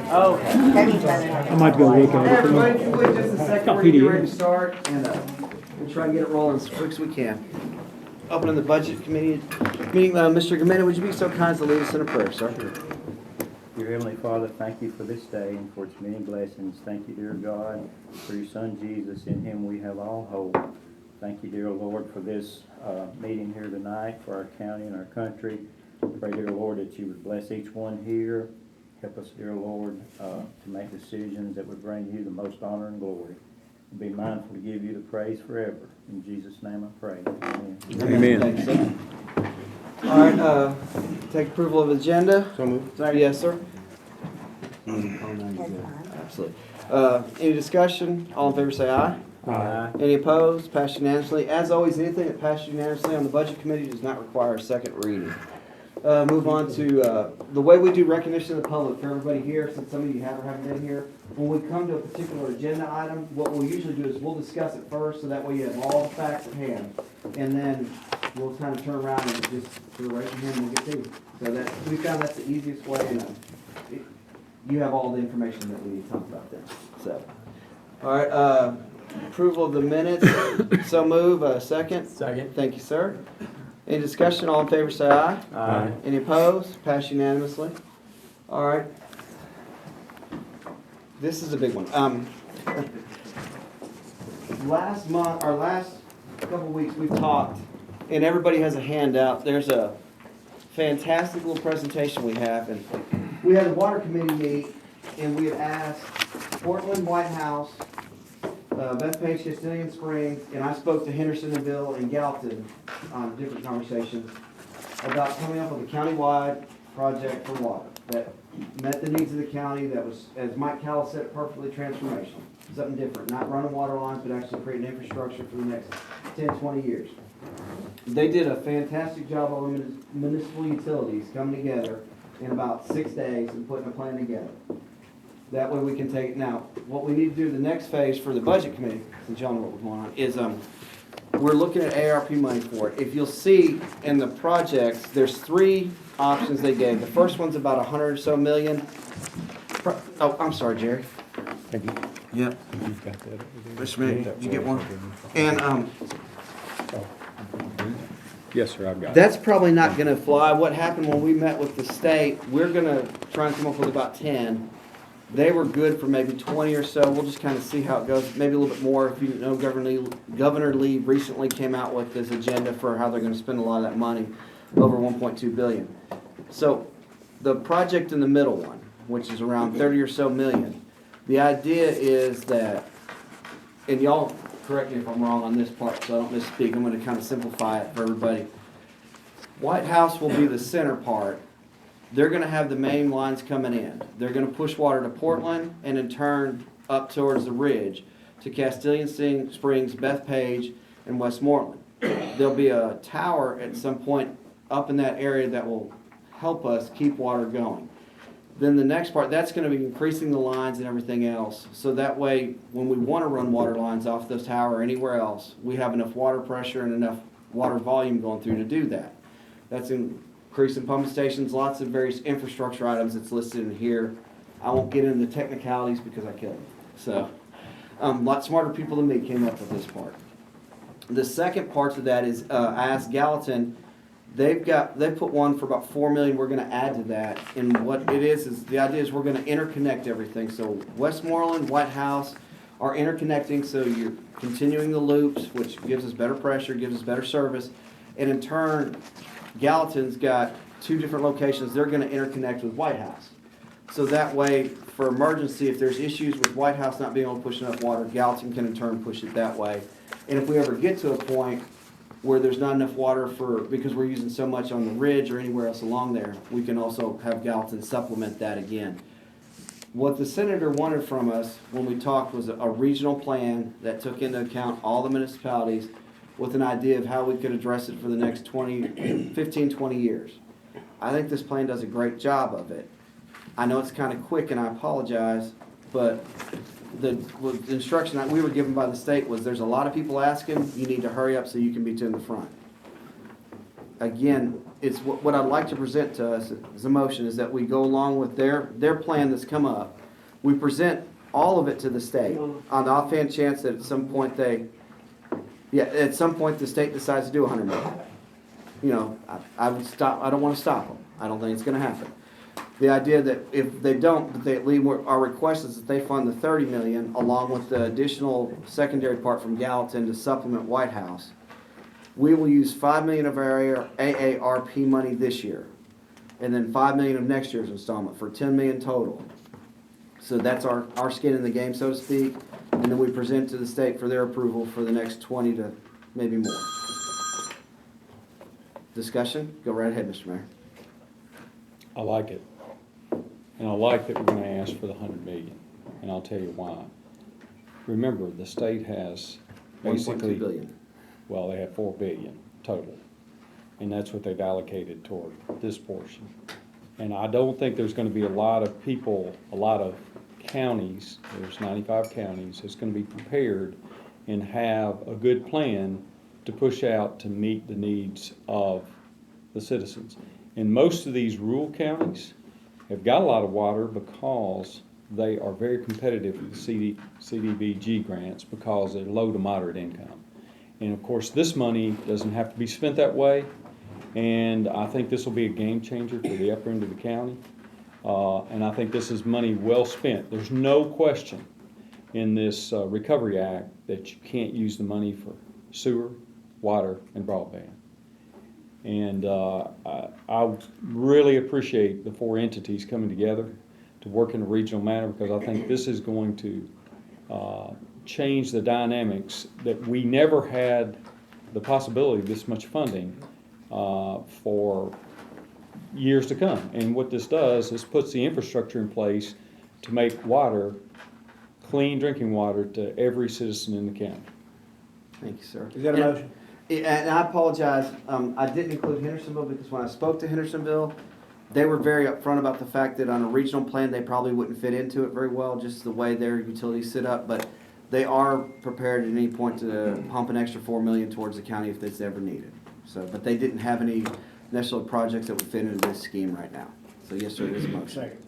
Oh, okay. I might go look Hey, at it. everybody, if you would, just a second, Got we're getting PDF. ready to start, and we'll try and get it rolling as quick as we can. Opening the budget committee meeting, Mr. Gomena, would you be so kind as to lead us in a prayer, sir? Dear Heavenly Father, thank you for this day and for its many blessings. Thank you, dear God, for your Son Jesus. In him we have all hope. Thank you, dear Lord, for this meeting here tonight, for our county and our country. Pray, dear Lord, that you would bless each one here. Help us, dear Lord, to make decisions that would bring you the most honor and glory. And be mindful to give you the praise forever. In Jesus' name I pray. Amen. Amen. Thanks, sir. All right, take approval of agenda. So moved. Yes, sir. Absolutely. Any discussion? All in favor say aye. Aye. Any opposed? Passed unanimously. As always, anything that passes unanimously on the budget committee does not require a second reading. Move on to the way we do recognition of the public for everybody here, since some of you have or haven't been here. When we come to a particular agenda item, what we'll usually do is we'll discuss it first, so that way you have all the facts at hand. And then we'll kind of turn around and just sort of raise your hand and we'll get to you. So that, we found that's the easiest way, and you have all the information that we need to talk about then. So, all right, approval of the minutes. So move, second. Second. Thank you, sir. Any discussion? All in favor say aye. Aye. Any opposed? Passed unanimously. All right. This is a big one. Last month, or last couple weeks, we've talked, and everybody has a handout. There's a fantastic little presentation we have, and we had a water committee meet, and we had asked Portland, White House, Bethpage, Castilian Springs, and I spoke to Hendersonville and Gallatin on different conversations about coming up with a countywide project for water that met the needs of the county, that was, as Mike Callis said, perfectly transformational. Something different, not running water lines, but actually creating infrastructure for the next 10, 20 years. They did a fantastic job on municipal utilities coming together in about 6 days and putting a plan together. That way we can take it. Now, what we need to do the next phase for the budget committee, since y'all know what was going on, is we're looking at ARP money for it. If you'll see in the projects, there's 3 options they gave. The first one's about 100 or so million. Oh, I'm sorry, Jerry. Have you, Yep. you've got that over there? Mr. Minnie, did you get one? And Yes, sir, I've got it. that's probably not gonna fly. What happened when we met with the state, we're gonna try and come up with about 10. They were good for maybe 20 or so. We'll just kind of see how it goes. Maybe a little bit more. If you know, Governor Lee recently came out with this agenda for how they're gonna spend a lot of that money, over 1.2 billion. So the project in the middle one, which is around 30 or so million, the idea is that, and y'all correct me if I'm wrong on this part so I don't misspeak, I'm going to kind of simplify it for everybody. White House will be the center part. They're going to have the main lines coming in. They're going to push water to Portland and in turn up towards the ridge to Castilian Springs, Bethpage, and Westmoreland. There'll be a tower at some point up in that area that will help us keep water going. Then the next part, that's going to be increasing the lines and everything else. So that way, when we want to run water lines off this tower or anywhere else, we have enough water pressure and enough water volume going through to do that. That's increasing pumping stations, lots of various infrastructure items that's listed in here. I won't get into the technicalities because I killed them. So, a lot smarter people than me came up with this part. The second part of that is, I asked Gallatin. They put one for about $4 million. We're going to add to that, and what it is the idea is we're going to interconnect everything. So Westmoreland, White House are interconnecting, so you're continuing the loops, which gives us better pressure, gives us better service, and in turn, Gallatin's got 2 different locations. They're going to interconnect with White House, so that way, for emergency, if there's issues with White House not being able to push enough water, Gallatin can in turn push it that way. And if we ever get to a point where there's not enough water because we're using so much on the ridge or anywhere else along there, we can also have Gallatin supplement that again. What the senator wanted from us when we talked was a regional plan that took into account all the municipalities with an idea of how we could address it for the next 15, 20 years. I think this plan does a great job of it. I know it's kind of quick and I apologize, but the instruction that we were given by the state was there's a lot of people asking, you need to hurry up so you can be to in the front. again, it's what I'd like to present to us as a motion is that we go along with their plan that's come up. We present all of it to the state on the offhand chance that at some point at some point the state decides to do 100 million. You know, I would stop. I don't want to stop them. I don't think it's going to happen. The idea that if they don't, that they leave, our request is that they fund the 30 million along with the additional secondary part from Gallatin to supplement White House. We will use 5 million of our AARP money this year, and then 5 million of next year's installment for 10 million total. So that's our skin in the game, so to speak, and then we present to the state for their approval for the next 20 to maybe more. Discussion? Go right ahead, Mr. Mayor. I like it. And I like that we're gonna ask for the 100 million, and I'll tell you why. Remember, the state has 1.2 basically, billion. well, they have 4 billion total. And that's what they've allocated toward this portion. And I don't think there's gonna be a lot of people, a lot of counties, there's 95 counties, that's gonna be prepared and have a good plan to push out to meet the needs of the citizens. And most of these rural counties have got a lot of water because they are very competitive with the CDBG grants because they're low to moderate income. And of course, this money doesn't have to be spent that way. And I think this will be a game changer for the upper end of the county. And I think this is money well spent. There's no question in this Recovery Act that you can't use the money for sewer, water, and broadband. And I really appreciate the 4 entities coming together to work in a regional manner because I think this is going to change the dynamics that we never had the possibility of this much funding for years to come. And what this does is puts the infrastructure in place to make water, clean drinking water, to every citizen in the county. Thank you, sir. Is that a motion? And I apologize, I didn't include Hendersonville because when I spoke to Hendersonville, they were very upfront about the fact that on a regional plan, they probably wouldn't fit into it very well, just the way their utilities sit up, but they are prepared at any point to pump an extra 4 million towards the county if it's ever needed. So, but they didn't have any necessarily projects that would fit into this scheme right now. So yes, sir, it is a motion. Second.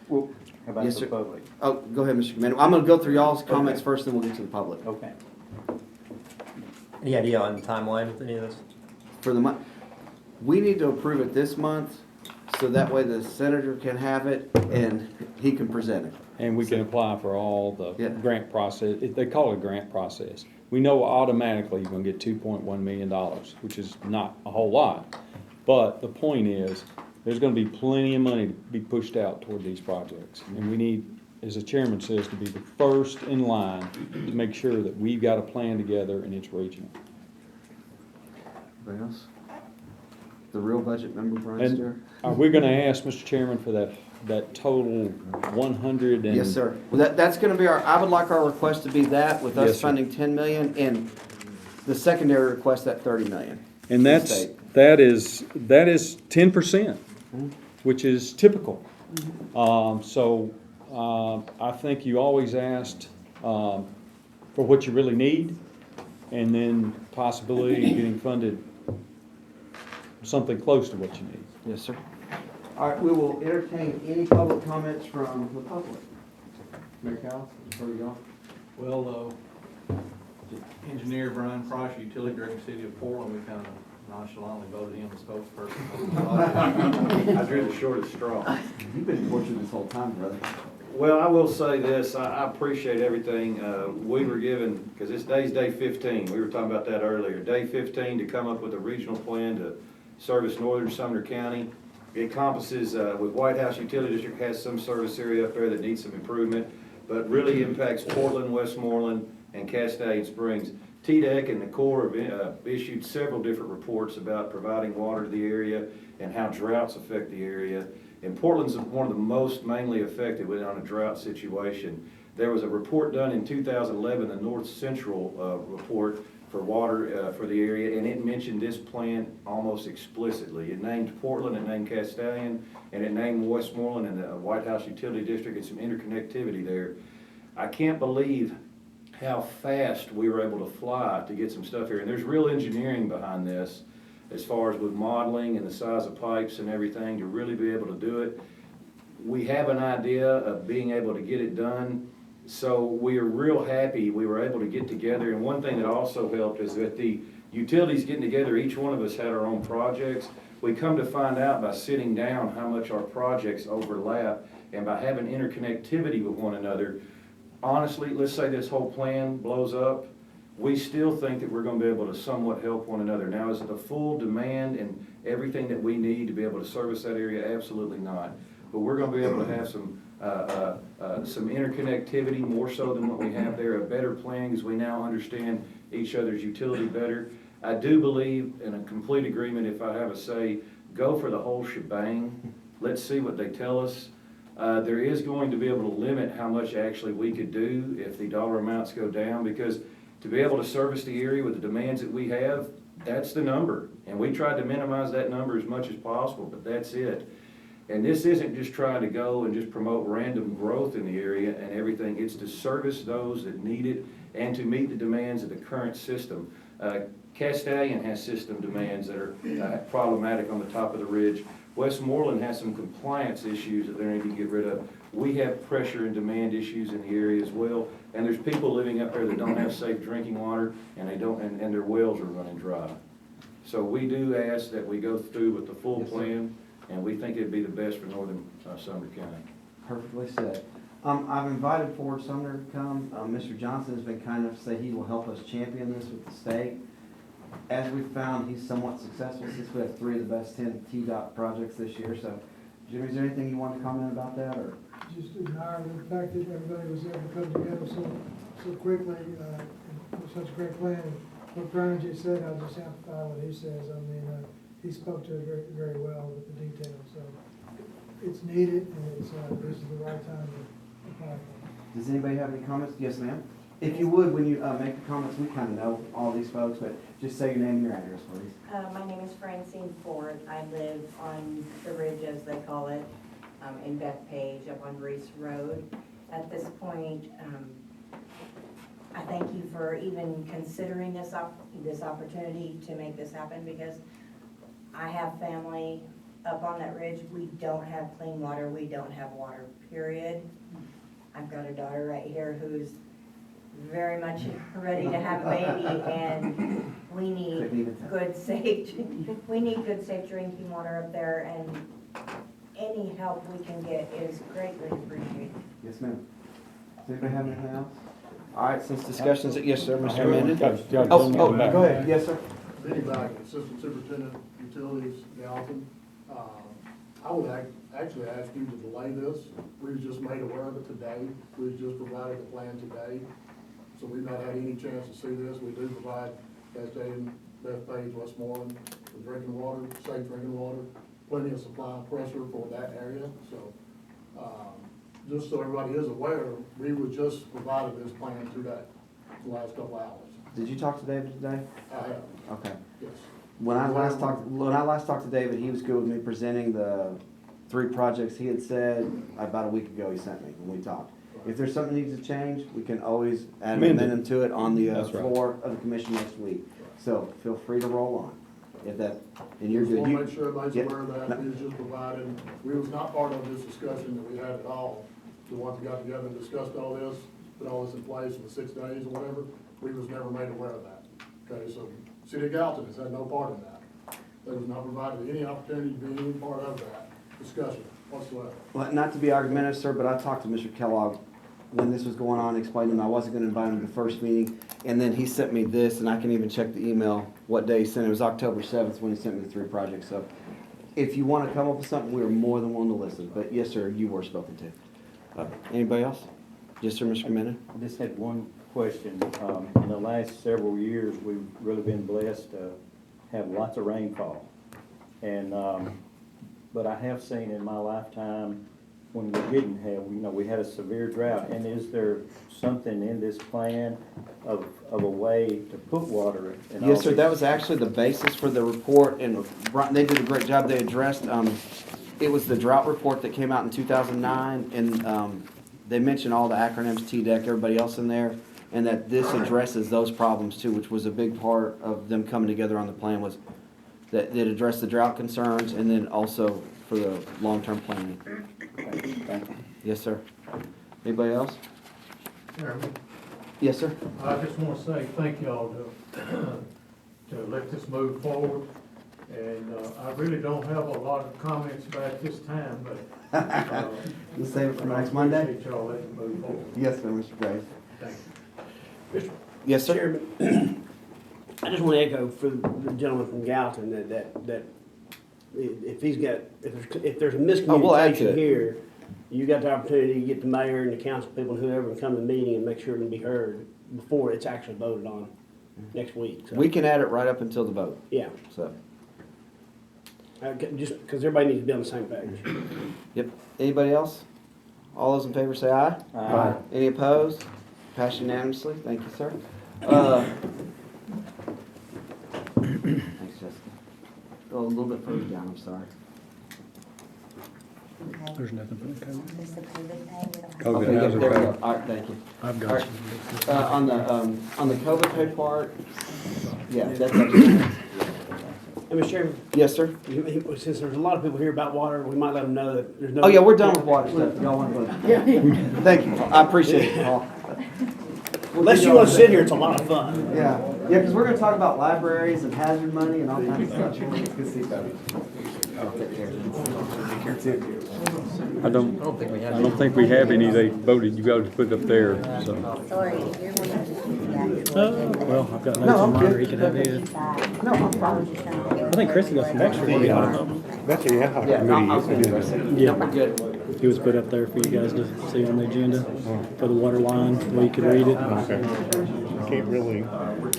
Well, how about Yes, the sir. public? Oh, go ahead, Mr. Commander. I'm gonna go through y'all's comments Okay. first, then we'll get to the public. Okay. Any idea on the timeline with any of this? For the month, we need to approve it this month, so that way the senator can have it and he can present it. And we can apply for all the Yeah. grant process. They call it a grant process. We know automatically you're gonna get $2.1 million, which is not a whole lot. But the point is, there's gonna be plenty of money to be pushed out toward these projects. And we need, as the chairman says, to be the first in line to make sure that we've got a plan together and it's regional. Anybody else? The real budget member, Brian And Stewart? are we gonna ask, Mr. Chairman, for that total 100 and? Yes, sir. Well, that's gonna be I would like our request to be that, with Yes, us sir. funding 10 million, and the secondary request at 30 million. And State. that is 10%, which is typical. I think you always asked for what you really need, and then possibility of getting funded something close to what you need. Yes, sir. All right, we will entertain any public comments from the public. Mayor Cowles, before you go. Well, Engineer Brian Price, Utility Director, City of Portland, we kind of nonchalantly voted him as spokesperson. I drew the shortest straw. You've been tortured this whole time, brother. Well, I will say this, I appreciate everything. We were given, because this day's day 15, we were talking about that earlier. Day 15 to come up with a regional plan to service northern Sumner County. It encompasses, with White House Utility District has some service area up there that needs some improvement, but really impacts Portland, Westmoreland, and Castaic Springs. TDEC and the Corps have issued several different reports about providing water to the area and how droughts affect the area. And Portland's one of the most mainly affected on a drought situation. There was a report done in 2011, the North Central report for water for the area, and it mentioned this plant almost explicitly. It named Portland, it named Castaic, and it named Westmoreland and the White House Utility District, and some interconnectivity there. I can't believe how fast we were able to fly to get some stuff here, and there's real engineering behind this. as far as with modeling and the size of pipes and everything, to really be able to do it. We have an idea of being able to get it done, so we are real happy we were able to get together. And one thing that also helped is that the utilities getting together, each one of us had our own projects. We come to find out by sitting down how much our projects overlap, and by having interconnectivity with one another. Honestly, let's say this whole plan blows up, we still think that we're gonna be able to somewhat help one another. Now, is it the full demand and everything that we need to be able to service that area? Absolutely not. But we're gonna be able to have some interconnectivity, more so than what we have there, a better plan, because we now understand each other's utility better. I do believe in a complete agreement, if I have a say, go for the whole shebang. Let's see what they tell us. There is going to be able to limit how much actually we could do if the dollar amounts go down, because to be able to service the area with the demands that we have, that's the number. And we tried to minimize that number as much as possible, but that's it. And this isn't just trying to go and just promote random growth in the area and everything. It's to service those that need it and to meet the demands of the current system. Castallion has system demands that are problematic on the top of the ridge. Westmoreland has some compliance issues that they need to get rid of. We have pressure and demand issues in the area as well. And there's people living up there that don't have safe drinking water, and they don't, and their wells are running dry. So we do ask that we go through with the full Yes, sir. plan, and we think it'd be the best for northern Sumner County. Perfectly said. I've invited Ford Sumner to come. Mr. Johnson has been kind enough to say he will help us champion this with the state. As we've found, he's somewhat successful since we have 3 of the best 10 TDOT projects this year. So, Jimmy, is there anything you want to comment about that, or? Just admire the fact that everybody was able to come together so quickly, and with such a great plan. What Brian just said, I'll just amplify what he says. I mean, he spoke to it very, very well with the details, so it's needed, and it's, this is the right time to apply for. Does anybody have any comments? Yes, ma'am. If you would, when you make the comments, we kind of know all these folks, but just say your name and your address, please. My name is Francine Ford. I live on the ridge, as they call it, in Bethpage, up on Reese Road. At this point, I thank you for even considering this opportunity to make this happen, because I have family up on that ridge. We don't have clean water. We don't have water, period. I've got a daughter right here who's very much ready to have a baby, and we need good, safe drinking water up there, and any help we can get is greatly appreciated. Yes, ma'am. Does anybody have anything else? All right, since discussion's, yes, sir, Mr. Amended. Oh, go ahead. Yes, sir. Benny Baggett, Assistant Superintendent, Utilities, Gallatin. I would actually ask you to delay this. We was just made aware of it today. We was just provided the plan today. So we've not had any chance to see this. We do provide Castallion, Bethpage, Westmoreland, with drinking water, safe drinking water, plenty of supply and pressure for that area. So, just so everybody is aware, we was just provided this plan today, the last couple hours. Did you talk to David today? I have, Okay. yes. When I last talked to David, he was good with me presenting the 3 projects he had said about a week ago he sent me when we talked. If there's something that needs to change, we can always add an amendment to it on the That's right. floor of the commission next week. So feel free to roll on. If that, and you're Just good. want You- to make sure everybody's Yep. aware of that. We was just provided, we was not part of this discussion that we had at all. The ones that got together and discussed all this, put all this in place in the 6 days or whatever, we was never made aware of that. Okay, so City of Gallatin has had no part in that. They was not provided any opportunity to be any part of that discussion whatsoever. Well, not to be argumentative, sir, but I talked to Mr. Kellogg when this was going on, explained to him I wasn't gonna invite him to the first meeting, and then he sent me this, and I can even check the email, what day he sent it. It was October 7th when he sent me the 3 projects, so if you wanna come up with something, we are more than willing to listen, but yes, sir, you were spoken to. Anybody else? Yes, sir, Mr. Commander? I just had one question. In the last several years, we've really been blessed to have lots of rainfall. And, but I have seen in my lifetime when we didn't have, we had a severe drought. And is there something in this plan of a way to put water in all Yes, sir, these- that was actually the basis for the report, and Brian, they did a great job. They addressed, it was the drought report that came out in 2009, and they mentioned all the acronyms, TDEC, everybody else in there, and that this addresses those problems too, which was a big part of them coming together on the plan, was that address the drought concerns and then also for the long-term planning. Thank you. Yes, sir. Anybody else? Chairman, Yes, sir. I just want to say thank y'all to let this move forward. And I really don't have a lot of comments about this time, but. We'll save it for next I Monday? appreciate y'all letting it move forward. Yes, sir, Mr. Graves. Thank you. Yes, sir. Chairman, I just want to echo for the gentleman from Gallatin that if he's got, if there's a Oh, we'll add to miscommunication it. here, you got the opportunity to get the mayor and the council people and whoever and come to the meeting and make sure it can be heard before it's actually voted on next week. So, We can add it right up until the vote, yeah, so. just because everybody needs to be on the same page. Yep. Anybody else? All those in favor say aye. Aye. Any opposed? Passed unanimously. Thank you, sir. Thanks, Jessica. Go a little bit further down, I'm sorry. There's nothing for the code. Does the COVID pay? We don't have- COVID Okay, hazard there we pay. go. All right, thank you. I've All got right. you. On the COVID pay part, yeah, that's up. And Mr. Chairman, Yes, sir. since there's a lot of people here about water, we might let them know that there's no. Oh, yeah, we're done with water stuff. Y'all want to vote? Thank you. I appreciate it, Paul. Unless you want to sit here, it's a lot of fun. Yeah, yeah, because we're gonna talk about libraries and hazard money and all kinds of stuff. It's good to see you, buddy. I'll take care of it. I don't think we have any. They voted, you guys to put it up there, so. Sorry, if you're going to just do the actual. Well, I've got No, notes I'm on mine, good. or he can have his. No, I'm fine. I think Chris got some extra. Yeah, I'll address it. Yeah. We're good. It was put up there for you guys to see on the agenda for the water line, where you could read it. Can't really,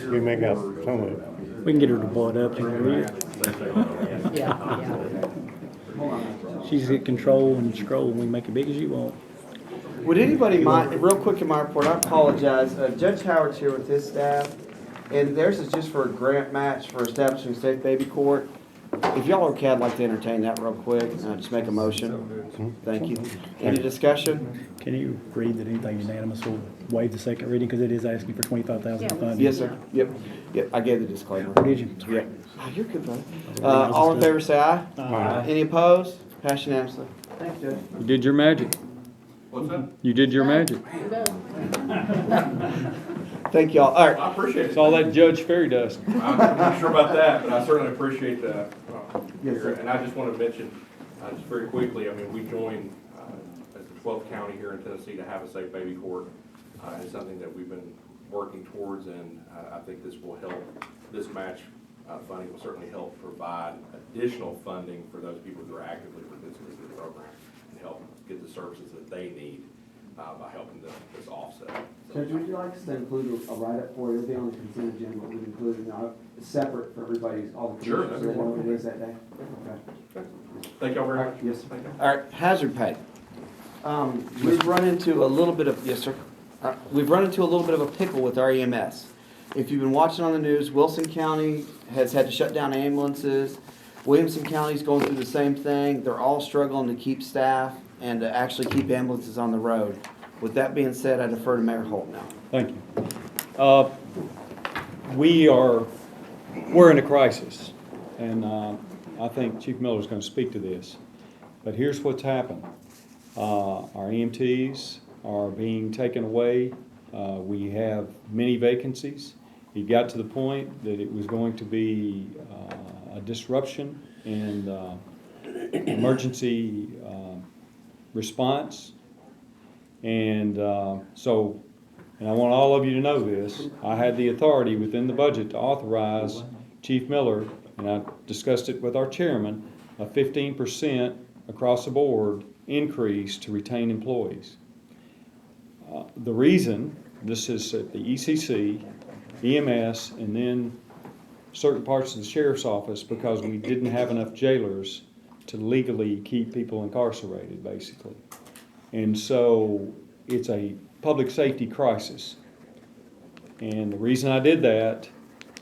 we make out some of it. We can get her to blow it up and read it. She's get control and scroll, and we make it big as you want. Would anybody mind, real quick in my report, I apologize, Judge Howard's here with his staff, and theirs is just for a grant match for establishing safe baby court. If y'all are okay, I'd like to entertain that real quick, just make a motion. Thank you. Any discussion? Can you read that anything unanimous will waive the second reading, because it is asking for 25,000 funding? Yes, sir. Yep, yep, I gave the disclaimer. Did you? Yep. Oh, you're good, buddy. All in favor, say aye. Aye. Any opposed? Pass unanimously. Thank you, Judge. You did your magic. What's that? You did your magic. Thank y'all. All right. I appreciate It's it. all that Judge Fairy dust. I'm not sure about that, but I certainly appreciate that. Yes, sir. And I just want to mention, just very quickly, I mean, we joined as the 12th county here in Tennessee to have a safe baby court. It's something that we've been working towards, and I think this will help, this match funding will certainly help provide additional funding for those people who are actively participating in the program and help get the services that they need by helping this offset. Judge, would you like us to include a write-up for you? It'll be on the consent agenda, but we've included it separate for everybody's, all the Sure, commissioners, so they know what it is that day. Okay. Thank y'all very All much. right, yes, sir. All right, hazard pay. We've run into a little bit of, yes, sir. We've run into a little bit of a pickle with our EMS. If you've been watching on the news, Wilson County has had to shut down ambulances. Williamson County's going through the same thing. They're all struggling to keep staff and to actually keep ambulances on the road. With that being said, I defer to Mayor Holt now. Thank you. We're in a crisis, and I think Chief Miller's going to speak to this. But here's what's happened. Our EMTs are being taken away. We have many vacancies. It got to the point that it was going to be a disruption in emergency response. And and I want all of you to know this, I had the authority within the budget to authorize Chief Miller, and I discussed it with our chairman, a 15% across the board increase to retain employees. The reason, this is at the ECC, EMS, and then certain parts of the sheriff's office, because we didn't have enough jailers to legally keep people incarcerated, basically. And so it's a public safety crisis. And the reason I did that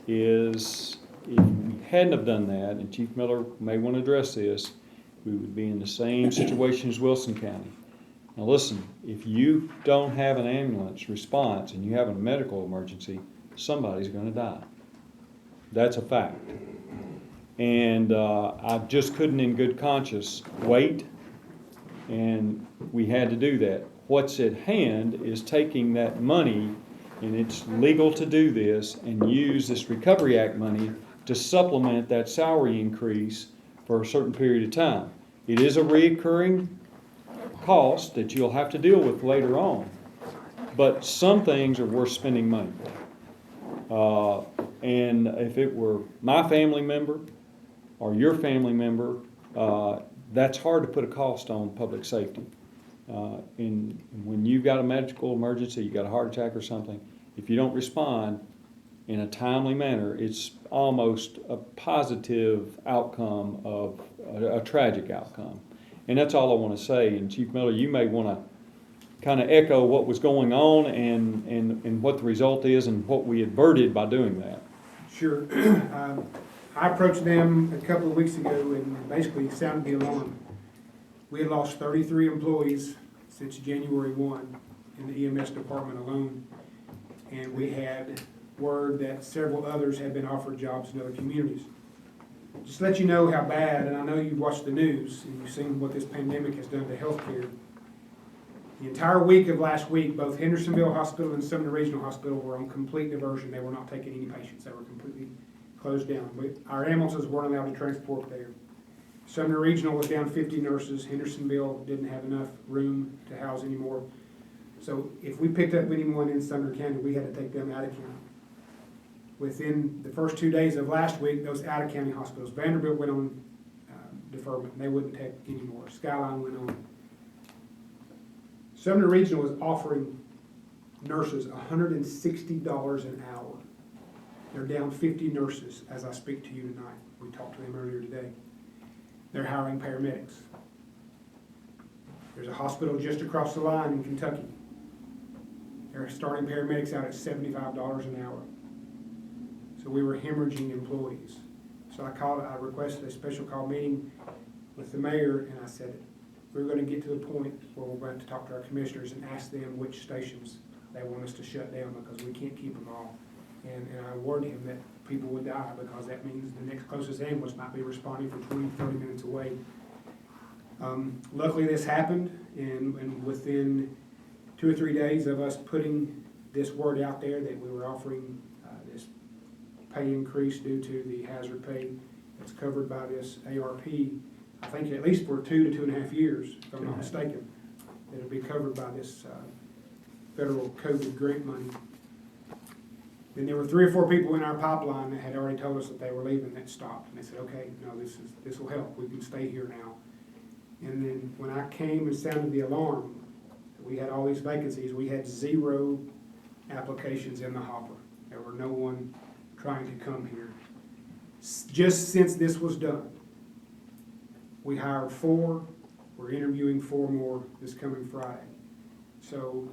is if we hadn't have done that, and Chief Miller may want to address this, we would be in the same situation as Wilson County. Now listen, if you don't have an ambulance response and you have a medical emergency, somebody's going to die. That's a fact. And I just couldn't in good conscience wait, and we had to do that. What's at hand is taking that money, and it's legal to do this, and use this Recovery Act money to supplement that salary increase for a certain period of time. It is a reoccurring cost that you'll have to deal with later on, but some things are worth spending money for. And if it were my family member or your family member, that's hard to put a cost on public safety. And when you've got a medical emergency, you got a heart attack or something, if you don't respond in a timely manner, it's almost a positive outcome of a tragic outcome. And that's all I want to say. And Chief Miller, you may want to kind of echo what was going on and what the result is and what we averted by doing that. Sure. I approached them a couple of weeks ago and basically sounded the alarm. We had lost 33 employees since January 1 in the EMS department alone. And we had word that several others had been offered jobs in other communities. Just to let you know how bad, and I know you've watched the news and you've seen what this pandemic has done to healthcare. The entire week of last week, both Hendersonville Hospital and Sumner Regional Hospital were on complete diversion. They were not taking any patients. They were completely closed down. But our ambulances weren't allowed to transport there. Sumner Regional was down 50 nurses. Hendersonville didn't have enough room to house anymore. So if we picked up anyone in Sumner County, we had to take them out of county. Within the first 2 days of last week, those out-of-county hospitals, Vanderbilt went on deferment. They wouldn't take anymore. Skyline went on. Sumner Regional is offering nurses $160 an hour. They're down 50 nurses as I speak to you tonight. We talked to them earlier today. They're hiring paramedics. There's a hospital just across the line in Kentucky. They're starting paramedics out at $75 an hour. So we were hemorrhaging employees. So I requested a special call meeting with the mayor, and I said, we're going to get to the point where we're going to talk to our commissioners and ask them which stations they want us to shut down because we can't keep them all. And I warned him that people would die because that means the next closest ambulance might be responding from 20, 30 minutes away. Luckily this happened, and within 2 or 3 days of us putting this word out there that we were offering this pay increase due to the hazard pay that's covered by this ARP, I think at least for 2 to 2.5 years, if I'm not mistaken, it'll be covered by this federal COVID grant money. Then there were 3 or 4 people in our pipeline that had already told us that they were leaving that stopped. And they said, okay, no, this will help. We can stay here now. And then when I came and sounded the alarm, we had all these vacancies. We had 0 applications in the hopper. There were no one trying to come here. Just since this was done, we hired 4. We're interviewing 4 more this coming Friday. So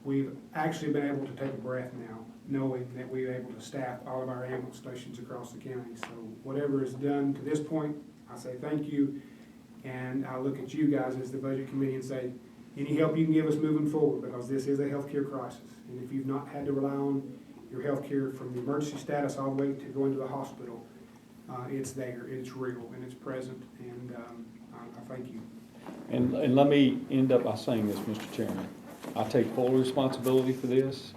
we've actually been able to take a breath now, knowing that we're able to staff all of our ambulance stations across the county. So whatever is done to this point, I say thank you. And I look at you guys as the budget committee and say, any help you can give us moving forward, because this is a healthcare crisis. And if you've not had to rely on your healthcare from the emergency status all the way to going to the hospital, it's there, it's real, and it's present, and I thank you. And let me end up by saying this, Mr. Chairman. I take full responsibility for this.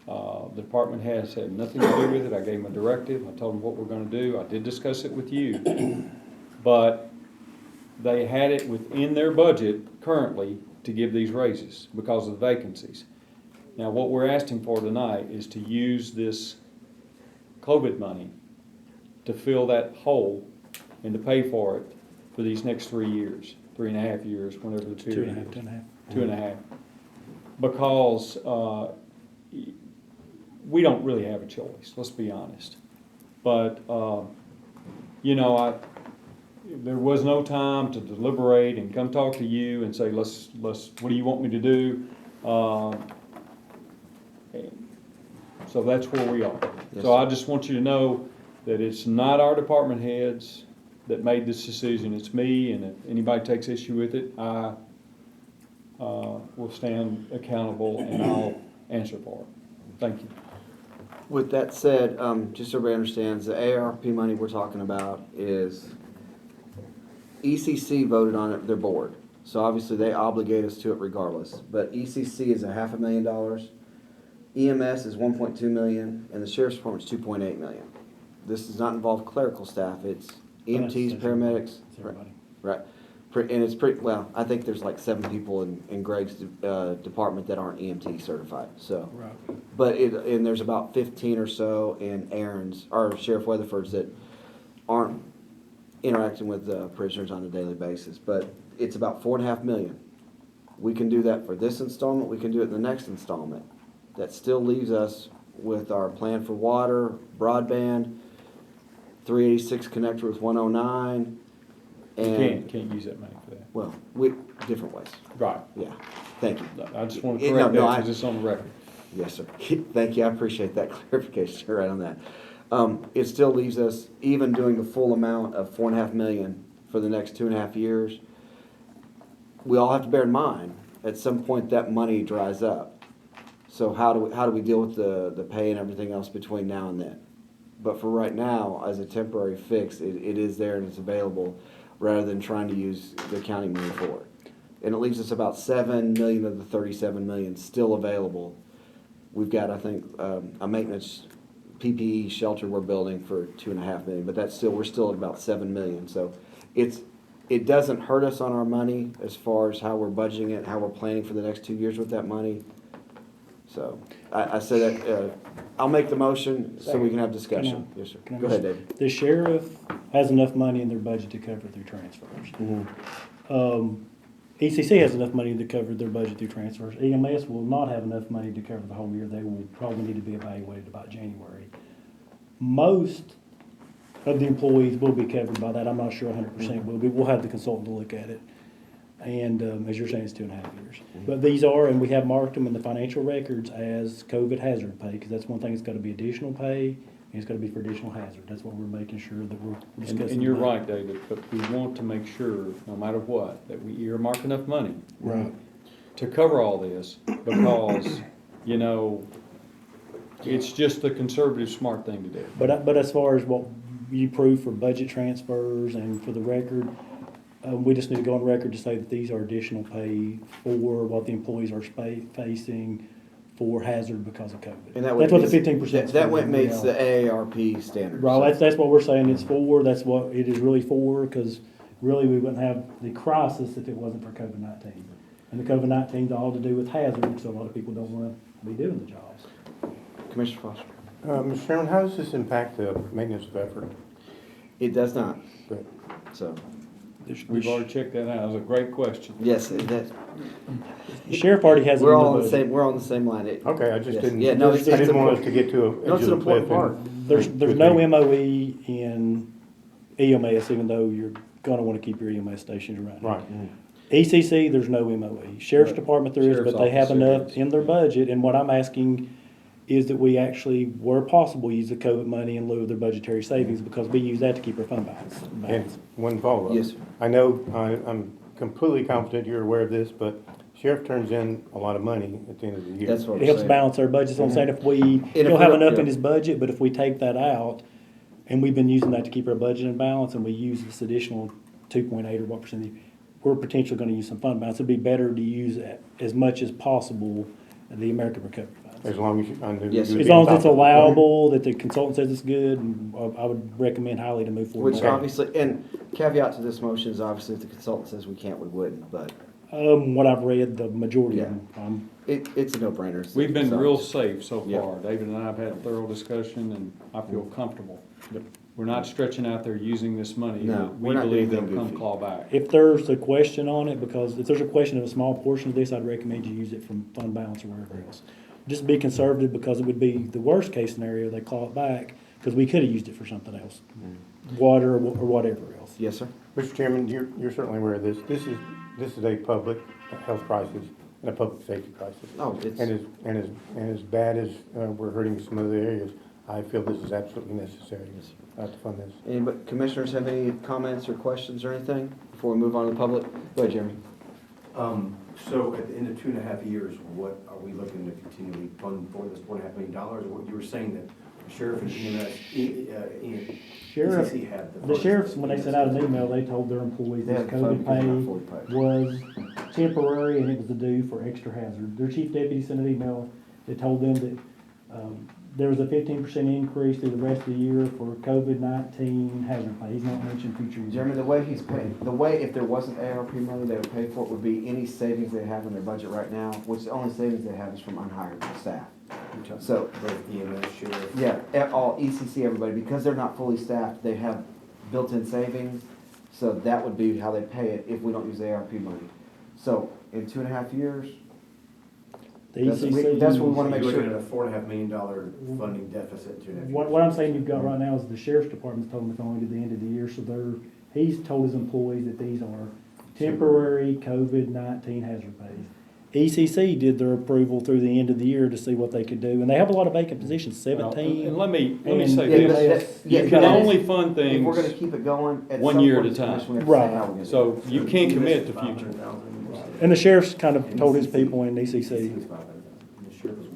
The department has had nothing to do with it. I gave them a directive. I told them what we're going to do. I did discuss it with you. But they had it within their budget currently to give these raises because of the vacancies. Now, what we're asking for tonight is to use this COVID money to fill that hole and to pay for it for these next 3 years, 3.5 years, whenever the period is. 2.5. Because we don't really have a choice, let's be honest. But, you know, there was no time to deliberate and come talk to you and say, let's what do you want me to do? So that's where we are. Yes, so I just want you to know that it's not our department heads that made this decision. It's me, and if anybody takes issue with it, I will stand accountable and I'll answer for it. Thank you. With that said, just so everybody understands, the ARP money we're talking about is, ECC voted on it, their board. So obviously they obligate us to it regardless. But ECC is $500,000, EMS is 1.2 million, and the sheriff's department's 2.8 million. This does not involve clerical staff, it's EMTs, paramedics. Right. And it's pretty, well, I think there's like 7 people in Greg's department that aren't EMT certified, so. Right. But and there's about 15 or so in Aaron's, or Sheriff Weatherford's, that aren't interacting with prisoners on a daily basis. But it's about 4.5 million. We can do that for this installment, we can do it in the next installment. That still leaves us with our plan for water, broadband, 386 connector with 109, and. Can't use that money for that. Well, different ways. Right. Yeah, thank you. I just want to Yeah, correct no, that I- because it's on the record. Yes, sir. Thank you, I appreciate that clarification, you're right on that. It still leaves us, even doing the full amount of 4.5 million for the next 2.5 years, we all have to bear in mind, at some point that money dries up. So how do we deal with the pay and everything else between now and then? But for right now, as a temporary fix, it is there and it's available, rather than trying to use the county money for it. And it leaves us about 7 million of the 37 million still available. We've got, I think, a maintenance PPE shelter we're building for 2.5 million, but we're still at about 7 million. So it doesn't hurt us on our money as far as how we're budgeting it, how we're planning for the next 2 years with that money. So I said that, I'll make the motion so we can have discussion. Yes, sir. Go ahead, David. The sheriff has enough money in their budget to cover through transfers. ECC has enough money to cover their budget through transfers. EMS will not have enough money to cover the whole year. They will probably need to be evaluated about January. Most of the employees will be covered by that. I'm not sure 100% will be. We'll have the consultant to look at it. And as you're saying, it's 2.5 years. But these are, and we have marked them in the financial records as COVID hazard pay, because that's one thing. It's got to be additional pay, and it's got to be for additional hazard. That's what we're making sure that we're discussing. And you're right, David, but we want to make sure, no matter what, that we earmark enough money. Right. To cover all this, because, you know, it's just the conservative, smart thing to do. But as far as what you prove for budget transfers and for the record, we just need to go on record to say that these are additional pay for what the employees are facing for hazard because of COVID. And that's what the 15%. That what makes the AARP standard. Right, that's what we're saying it's for. That's what it is really for, because really we wouldn't have the crisis if it wasn't for COVID-19. And the COVID-19 is all to do with hazard, so a lot of people don't want to be doing the jobs. Commissioner Foster. Mr. Chairman, how does this impact the maintenance of effort? It does not. Good. So. We've already checked that out. It was a great question. Yes, the sheriff already has. We're all on the same. We're on the same line. Okay, I just didn't. Yeah, no, I didn't want us to get to a. No, it's an important part. There's no MOE in EMS, even though you're gonna want to keep your EMS stations right now. Right. ECC, there's no MOE. Sheriff's Department there is, Sheriff's but they have office there enough is. in their budget. And what I'm asking is that we actually, where possible, use the COVID money in lieu of their budgetary savings, because we use that to keep our fund balance. And one follow-up. Yes, sir. I know, I'm completely confident you're aware of this, but sheriff turns in a lot of money at the end of the year. That's what It I'm helps saying. balance our budget. So I'm saying if he'll have enough in his budget, but if we take that out, and we've been using that to keep our budget in balance, and we use this additional 2.8 or what percent, we're potentially gonna use some fund balance. It'd be better to use as much as possible the American Recovery Funds. As long as you, I knew. Yes, you'd sir. be As long on as it's top of it. allowable, that the consultant says it's good, and I would recommend highly to move forward. Which obviously, and caveat to this motion is obviously if the consultant says we can't, we wouldn't, but What I've read, the majority of them, it's a no-brainer. It's the We've been real safe consultants. so Yeah. far. David and I have had a thorough discussion, and I feel comfortable. We're not stretching out there using this money. No, We we're not believe doing they'll come goofy. claw back. if there's a question on it, because if there's a question of a small portion of this, I'd recommend you use it from fund balance or wherever else. Just be conservative, because it would be the worst case scenario, they claw it back, because we could have used it for something else, water or whatever else. Yes, sir. Mr. Chairman, you're certainly aware of this. This is a public health crisis and a public safety crisis. Oh, it's, And as bad as we're hurting some other areas, I feel this is absolutely necessary to fund this. anybody, commissioners have any comments or questions or anything before we move on to the public? Go ahead, Jeremy. So at the end of 2.5 years, what are we looking to continually fund for this $4.5 million? Or what you were saying that the sheriff and EMS, Sheriff, ECC had the the funds. sheriffs, when they sent out an email, they told their employees They this had the fund COVID because they're not pay fully paid. was temporary and it was a due for extra hazard. Their chief deputy sent an email that told them that, there was a 15% increase through the rest of the year for COVID-19 hazard pay. He's not mentioned future years. Jeremy, the way he's paying, the way if there wasn't ARP money they would pay for it would be any savings they have in their budget right now, which the only savings they have is from unhired staff. So, Both EMS, sheriff. yeah, all ECC, everybody, because they're not fully staffed, they have built-in savings. So that would be how they pay it if we don't use ARP money. So in 2.5 years, The that's ECC what we wanna You're make looking sure. at a $4.5 million funding deficit in 2.5 years. What I'm saying you've got right now is the sheriff's department's told them it's only to the end of the year, so he's told his employees that these are temporary COVID-19 hazard pays. ECC did their approval through the end of the year to see what they could do, and they have a lot of vacant positions, Well, 17. And let me And- say Yeah, but this, that- yeah, you can but only fund if we're gonna things, keep it going, at one some year point at a as a time. commission, we have to say Right. how we're gonna do it. so you can't commit to future. And the sheriff's kind of told his people in ECC. The sheriff was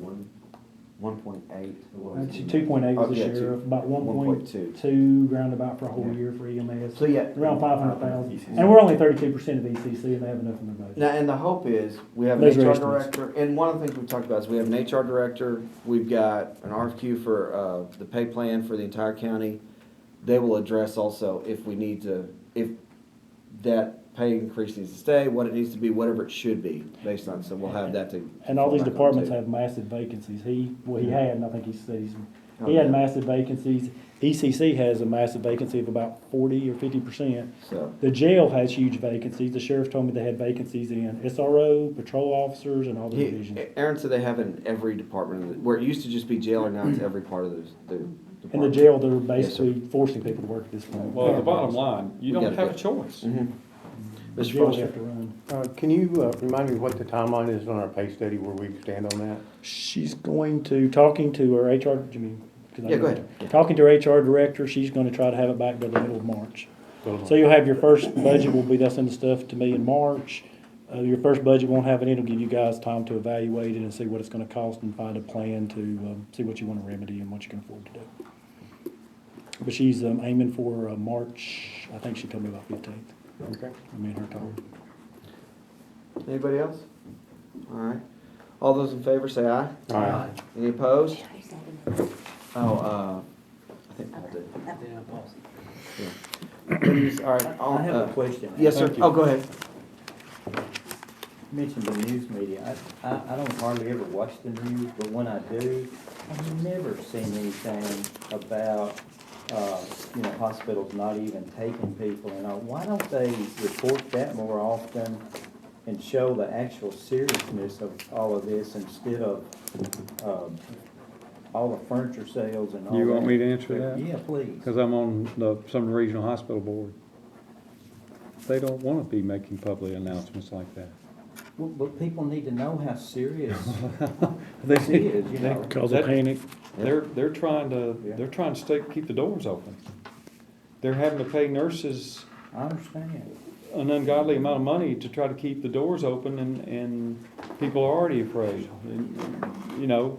1.8. That's 2.8 was the Oh, yeah, sheriff, about 1.2. 1.2 roundabout for a whole year for EMS. So yeah. Around 500,000. And we're only 32% of ECC and they have enough in their budget. Now, and the hope is, we have an Those are HR estimates. director, and one of the things we talked about is we have an HR director, we've got an RFQ for, the pay plan for the entire county. They will address also if we need to, if that pay increase needs to stay, what it needs to be, whatever it should be, based on, so we'll have that to. And all these fall back on departments too. have massive vacancies. He had, and I think he said Oh, he had yeah. massive vacancies. ECC has a massive vacancy of about 40 or 50%. So, The jail has huge vacancies. The sheriff told me they had vacancies in SRO, patrol officers, and all the divisions. Aaron said they have in every department, where it used to just be jail, or now it's every part of the In the department. jail, they're basically forcing people to work at this point. Well, the bottom line, you We don't gotta have a choice. Mhm. The Mr. jails Foster? have to run. Can you remind me what the timeline is on our pay study, where we stand on that? She's going to, talking to her HR, Jimmy. Yeah, go ahead. Yeah. Talking to her HR director, she's gonna try to have it back by the middle of March. So you'll have your first budget, will be, they'll send the stuff to me in March. Your first budget won't have it, it'll give you guys time to evaluate it and see what it's gonna cost and find a plan to, see what you wanna remedy and what you can afford to do. But she's, aiming for, March, I think she told me about 15th. Okay. Me and her talked. Anybody else? All right. All those in favor say aye. Aye. Any opposed? Oh, I think Paul did. Yeah. Please, all right. I have a question. Yes, sir. Thank you. Oh, go ahead. Mentioned the news media. I don't hardly ever watch the news, but when I do, I've never seen anything about, hospitals not even taking people. And why don't they report that more often and show the actual seriousness of all of this instead of, all the furniture sales and all that? You want me to answer that? Yeah, please. Because I'm on the Sumner Regional Hospital Board. They don't want to be making public announcements like that. Well, but people need to know how serious this is, you know. Cause of panic. They're trying to keep the doors open. They're having to pay nurses I understand. an ungodly amount of money to try to keep the doors open, and people are already afraid. And,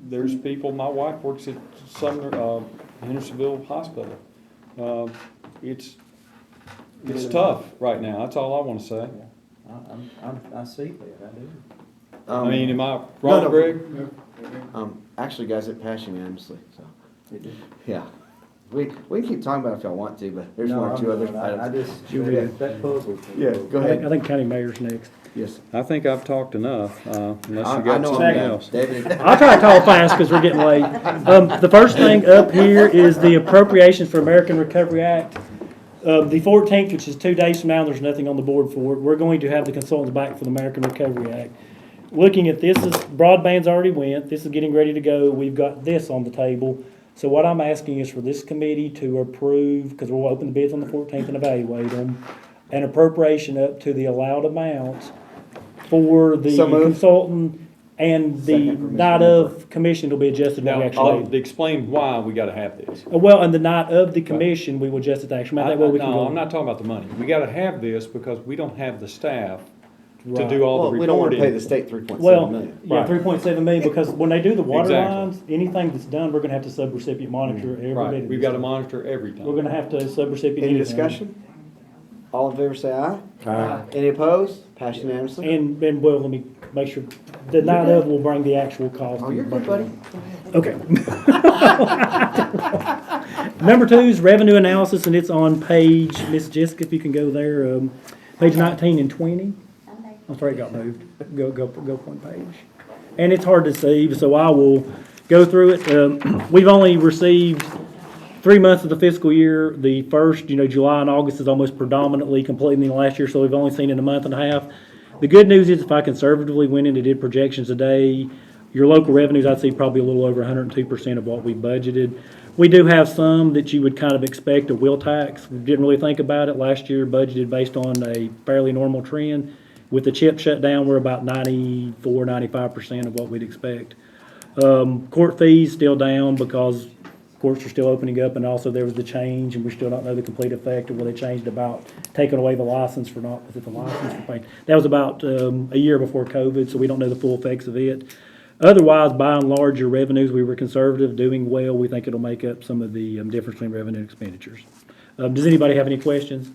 there's people, my wife works at Sumner, Hendersonville Hospital. It's tough right now, that's all I want to say. I see that, I do. I mean, am I wrong, no. Greg? Actually, guys, it passed unanimously, so, It do. yeah. We can keep talking about it if y'all want to, but there's No, one or two I'm other good. items. That puzzles me. Yeah, go ahead. I think county mayor's next. Yes. I think I've talked enough, unless you I got know something I'm done. else. David. I'll try to talk fast because we're getting late. The first thing up here is the appropriations for American Recovery Act. The 14th, which is 2 days from now, there's nothing on the board for it. We're going to have the consultants back for the American Recovery Act. Looking at this, broadband's already went. This is getting ready to go. We've got this on the table. So what I'm asking is for this committee to approve, because we'll open the bids on the 14th and evaluate them, an appropriation up to the allowed amounts for the So moved. consultant, and the Second for Mr. night of commission will be adjusted when Now, we actually. I'll explain why we gotta have this. Well, and the night of the commission, we will adjust it to actual amount. That way we can No, go. I'm not talking about the money. We gotta have this because we don't have the staff to do all the reporting. We don't wanna pay the state 3.7 Well, million. yeah, Right. 3.7 million, because when they do the water Exactly. lines, anything that's done, we're gonna have to sub-recipient monitor every bit Right, of we've this got to stuff. monitor everything. We're gonna have to sub-recipient Any anything. discussion? All in favor say aye. Aye. Any opposed? Passed unanimously. And, well, let me make sure, the night of will bring the actual cost. Oh, you're good, buddy. Okay. Number 2 is revenue analysis, and it's on page, Miss Jessica, if you can go there, page 19 and 20. I'm sorry, it got moved. Go one page. And it's hard to see, so I will go through it. We've only received 3 months of the fiscal year. The first, July and August is almost predominantly completing the last year, so we've only seen it in a month and a half. The good news is if I conservatively went in and did projections today, your local revenues, I'd see probably a little over 102% of what we budgeted. We do have some that you would kind of expect a wheel tax. We didn't really think about it. Last year budgeted based on a fairly normal trend. With the chip shutdown, we're about 94-95% of what we'd expect. Court fees still down because courts are still opening up, and also there was the change, and we still don't know the complete effect of where they changed about taking away the license for not, was it the license for paying? That was about a year before COVID, so we don't know the full effects of it. Otherwise, by and large, your revenues, we were conservative, doing well. We think it'll make up some of the difference between revenue and expenditures. Does anybody have any questions?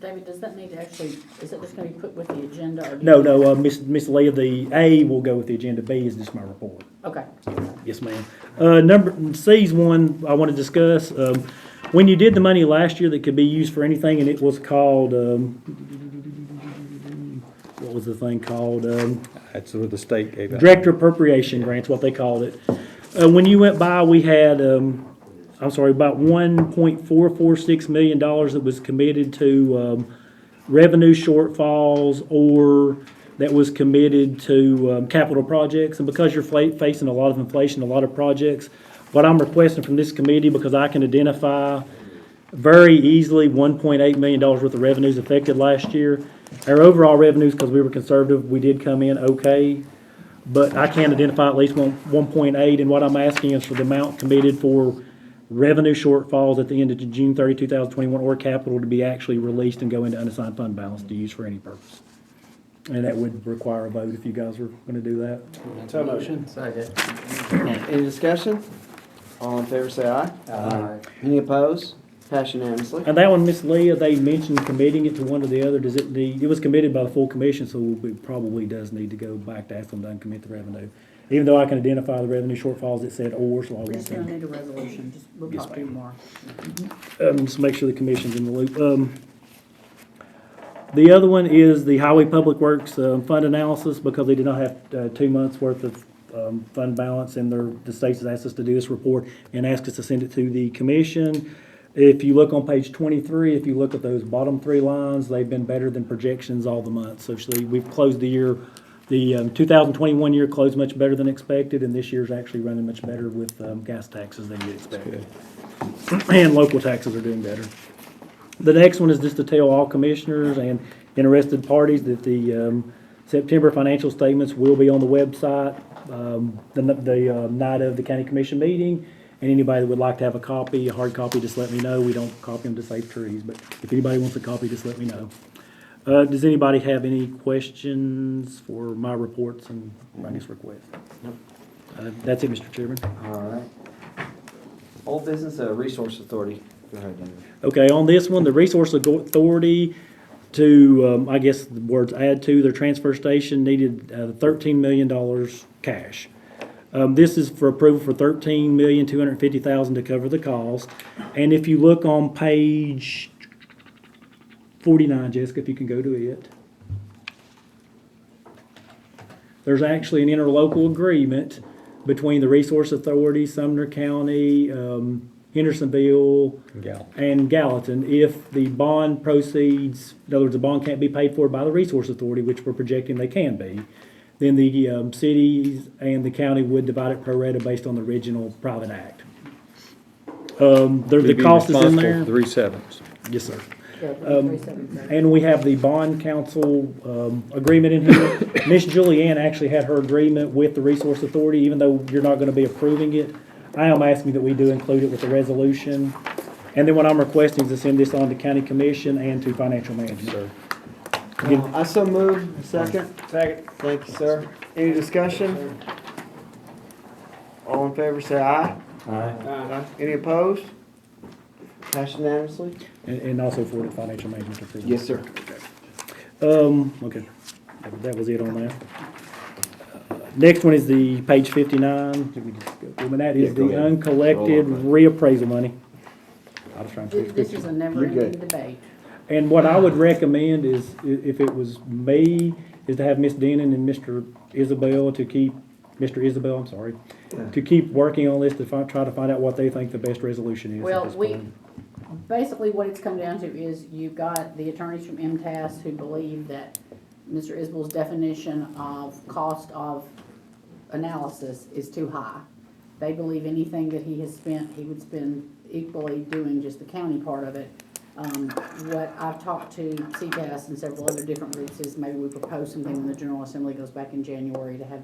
David, does that need to actually, is it just gonna be put with the agenda or? No, Miss Leah, the A will go with the agenda, B is just my report. Okay. Yes, ma'am. Number C's one I want to discuss. When you did the money last year that could be used for anything, and it was called, what was the thing called? That's what the state gave out. Director appropriation grants, what they called it. When you went by, we had, about $1.446 million that was committed to revenue shortfalls or that was committed to capital projects. And because you're facing a lot of inflation, a lot of projects, what I'm requesting from this committee, because I can identify very easily $1.8 million worth of revenues affected last year. Our overall revenues, because we were conservative, we did come in okay, but I can identify at least 1.8, and what I'm asking is for the amount committed for revenue shortfalls at the end of June 30, 2021, or capital to be actually released and go into unassigned fund balance to use for any purpose. And that would require a vote if you guys were going to do that. So motion. Second. Any discussion? All in favor say aye. Aye. Any opposed? Passed unanimously. And that one, Miss Leah, they mentioned committing it to one or the other. Does it need, it was committed by the full commission, so it probably does need to go back to ask them to uncommit the revenue. Even though I can identify the revenue shortfalls, it said or, so I We're won't. just gonna need a resolution, we'll Yes, talk to you ma'am. more. Just make sure the commission's in the loop. The other one is the Highway Public Works fund analysis, because they did not have 2 months' worth of fund balance, and the state has asked us to do this report and asked us to send it to the commission. If you look on page 23, if you look at those bottom 3 lines, they've been better than projections all the months. So we've closed the year, the 2021 year closed much better than expected, and this year's actually running much better with gas taxes than you expected. And local taxes are doing better. The next one is just to tell all commissioners and interested parties that the September financial statements will be on the website the night of the county commission meeting. And anybody that would like to have a hard copy, just let me know. We don't copy them to save trees, but if anybody wants a copy, just let me know. Does anybody have any questions for my reports and I guess requests? Nope. That's it, Mr. Chairman. All right. Old Business Resource Authority. Go ahead, David. Okay, on this one, the Resource Authority to, I guess the words add to their transfer station needed $13 million cash. This is for approval for $13,250,000 to cover the cost. And if you look on page 49, Jessica, if you can go to it, there's actually an interlocal agreement between the Resource Authority, Sumner County, Hendersonville, and Gallatin. If the bond proceeds, in other words, the bond can't be paid for by the Resource Authority, which we're projecting they can be, then the cities and the county would divide it pro rata based on the original private act. The cost is in there. 3/7. Yes, sir. Yeah, 377. And we have the bond council agreement in here. Miss Julianne actually had her agreement with the Resource Authority, even though you're not going to be approving it. I am asking that we do include it with the resolution. And then what I'm requesting is to send this on to county commission and to financial management. I so move. Second? Second. Thank you, sir. Any discussion? All in favor, say aye. Aye. Any opposed? Passed unanimously? And also for the financial management approval. Yes, sir. Okay, that was it on that. Next one is the page 59, let me just go through, and that is Yeah, go the ahead. uncollected Roll over. reappraisal money. I was trying to. This is a never-ending debate. And what I would recommend is, if it was me, is to have Miss Denon and Mr. Isabel to keep, Mr. Isabel, I'm sorry, to keep working on this, to try to find out what they think the best resolution is at Well, this point. basically what it's come down to is you've got the attorneys from MTS who believe that Mr. Isbell's definition of cost of analysis is too high. They believe anything that he has spent, he would spend equally doing just the county part of it. What I've talked to CPAS and several other different groups is maybe we propose something when the General Assembly goes back in January to have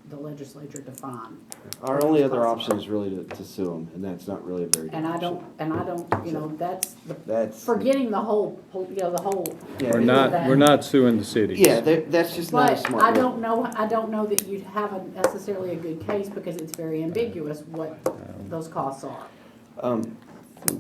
the legislature define. Our only other option is really to sue them, and that's not really a very good And I option. don't, you know, that's That's. forgetting the whole, the whole. Yeah, We're not suing the cities. Yeah, that's just not a But smart. I move. don't know that you'd have necessarily a good case because it's very ambiguous what those costs are.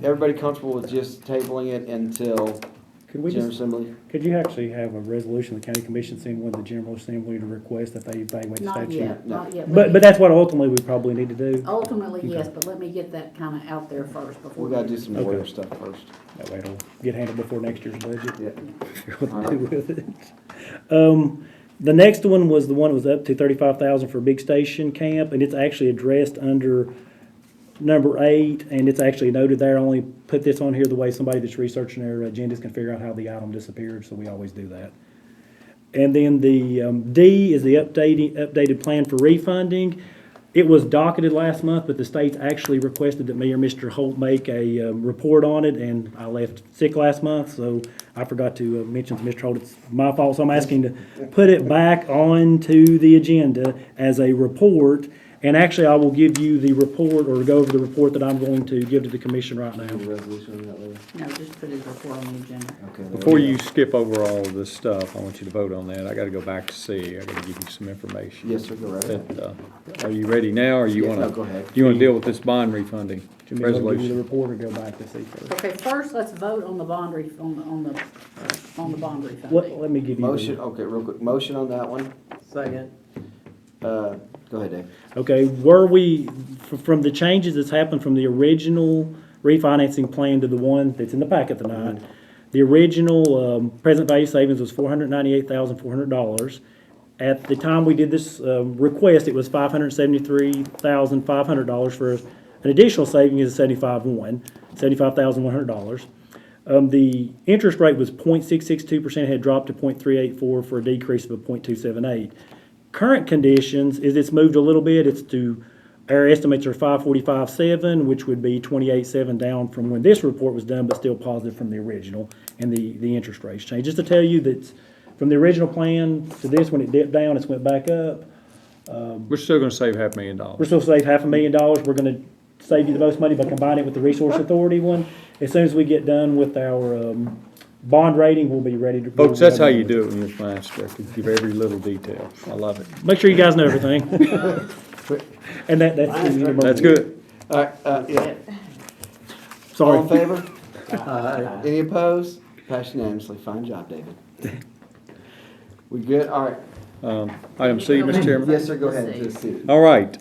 Everybody comfortable with just tabling it until Could we General just, Assembly? could you actually have a resolution of the county commission saying with the General Assembly to request that they evaluate the Not statute? yet, not yet. But that's what ultimately we probably need to do. Ultimately, yes, but let me get that kind of out there first before. We gotta do some lawyer Okay. stuff first. That way it'll get handled before next year's budget. Yeah. Figure what to do with it. The next one was the one that was up to 35,000 for Big Station Camp, and it's actually addressed under number 8, and it's actually noted there. I only put this on here the way somebody that's researching their agendas can figure out how the item disappeared, so we always do that. And then the D is the updated plan for refunding. It was docketed last month, but the state's actually requested that me or Mr. Holt make a report on it, and I left sick last month, so I forgot to mention to Mr. Holt, it's my fault, so I'm asking to put it back onto the agenda as a report. And actually, I will give you the report, or go over the report that I'm going to give to the commission right now. Resolution on that later? No, just put his report on the agenda. Okay. Before you skip over all of this stuff, I want you to vote on that. I gotta go back to C. I gotta give you some information. Yes, sir, go right ahead. That, are you ready now, or you Yeah, wanna? no, go ahead. You wanna deal with this bond refunding Do you want me to give you the resolution? report or go back to C first? Okay, first, let's vote on the bond on the bond refunding. Let me give you. Motion, okay, real quick, motion on that one. Second. Go ahead, Dave. Okay, from the changes that's happened from the original refinancing plan to the one that's in the packet tonight, the original present value savings was $498,400. At the time we did this request, it was $573,500 for an additional savings of $75,100. The interest rate was 0.662%, had dropped to 0.384 for a decrease of 0.278. Current conditions is it's moved a little bit. It's to, our estimates are 545.7, which would be 28.7 down from when this report was done, but still positive from the original, and the interest rates changed. Just to tell you that from the original plan to this, when it dipped down, it's went back up. We're still gonna save $500,000. We're supposed to save $500,000. We're gonna save you the most money by combining it with the Resource Authority one. As soon as we get done with our bond rating, we'll be ready to. Folks, that's how you do it in your finance director. Give every little detail. I love it. Make sure you guys know everything. And That's good. All right, yeah. Sorry. All in favor? Any opposed? Passed unanimously. Fine job, David. We good? All right. Item C, Mr. Chairman. Yes, sir, go ahead. All right,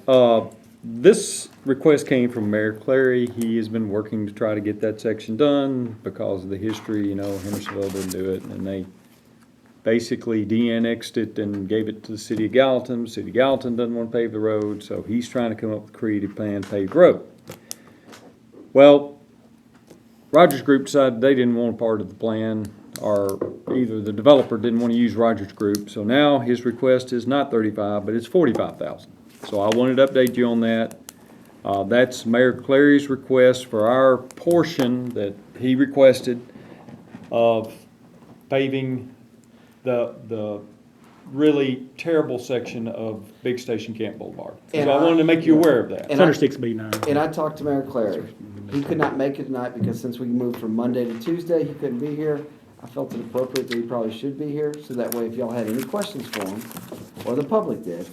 this request came from Mayor Clary. He has been working to try to get that section done because of the history, Hendersonville didn't do it, and they basically de-annexed it and gave it to the city of Gallatin. City of Gallatin doesn't want to pave the road, so he's trying to come up with a creative plan to pave the road. Well, Rogers Group decided they didn't want a part of the plan, or either the developer didn't want to use Rogers Group, so now his request is not 35, but it's 45,000. So I wanted to update you on that. That's Mayor Clary's request for our portion that he requested of paving the really terrible section of Big Station Camp Boulevard. So And I wanted to make you aware of that. It's under 6B9. And I talked to Mayor Clary. He could not make it tonight because since we moved from Monday to Tuesday, he couldn't be here. I felt it appropriate that he probably should be here, so that way if y'all had any questions for him, or the public did,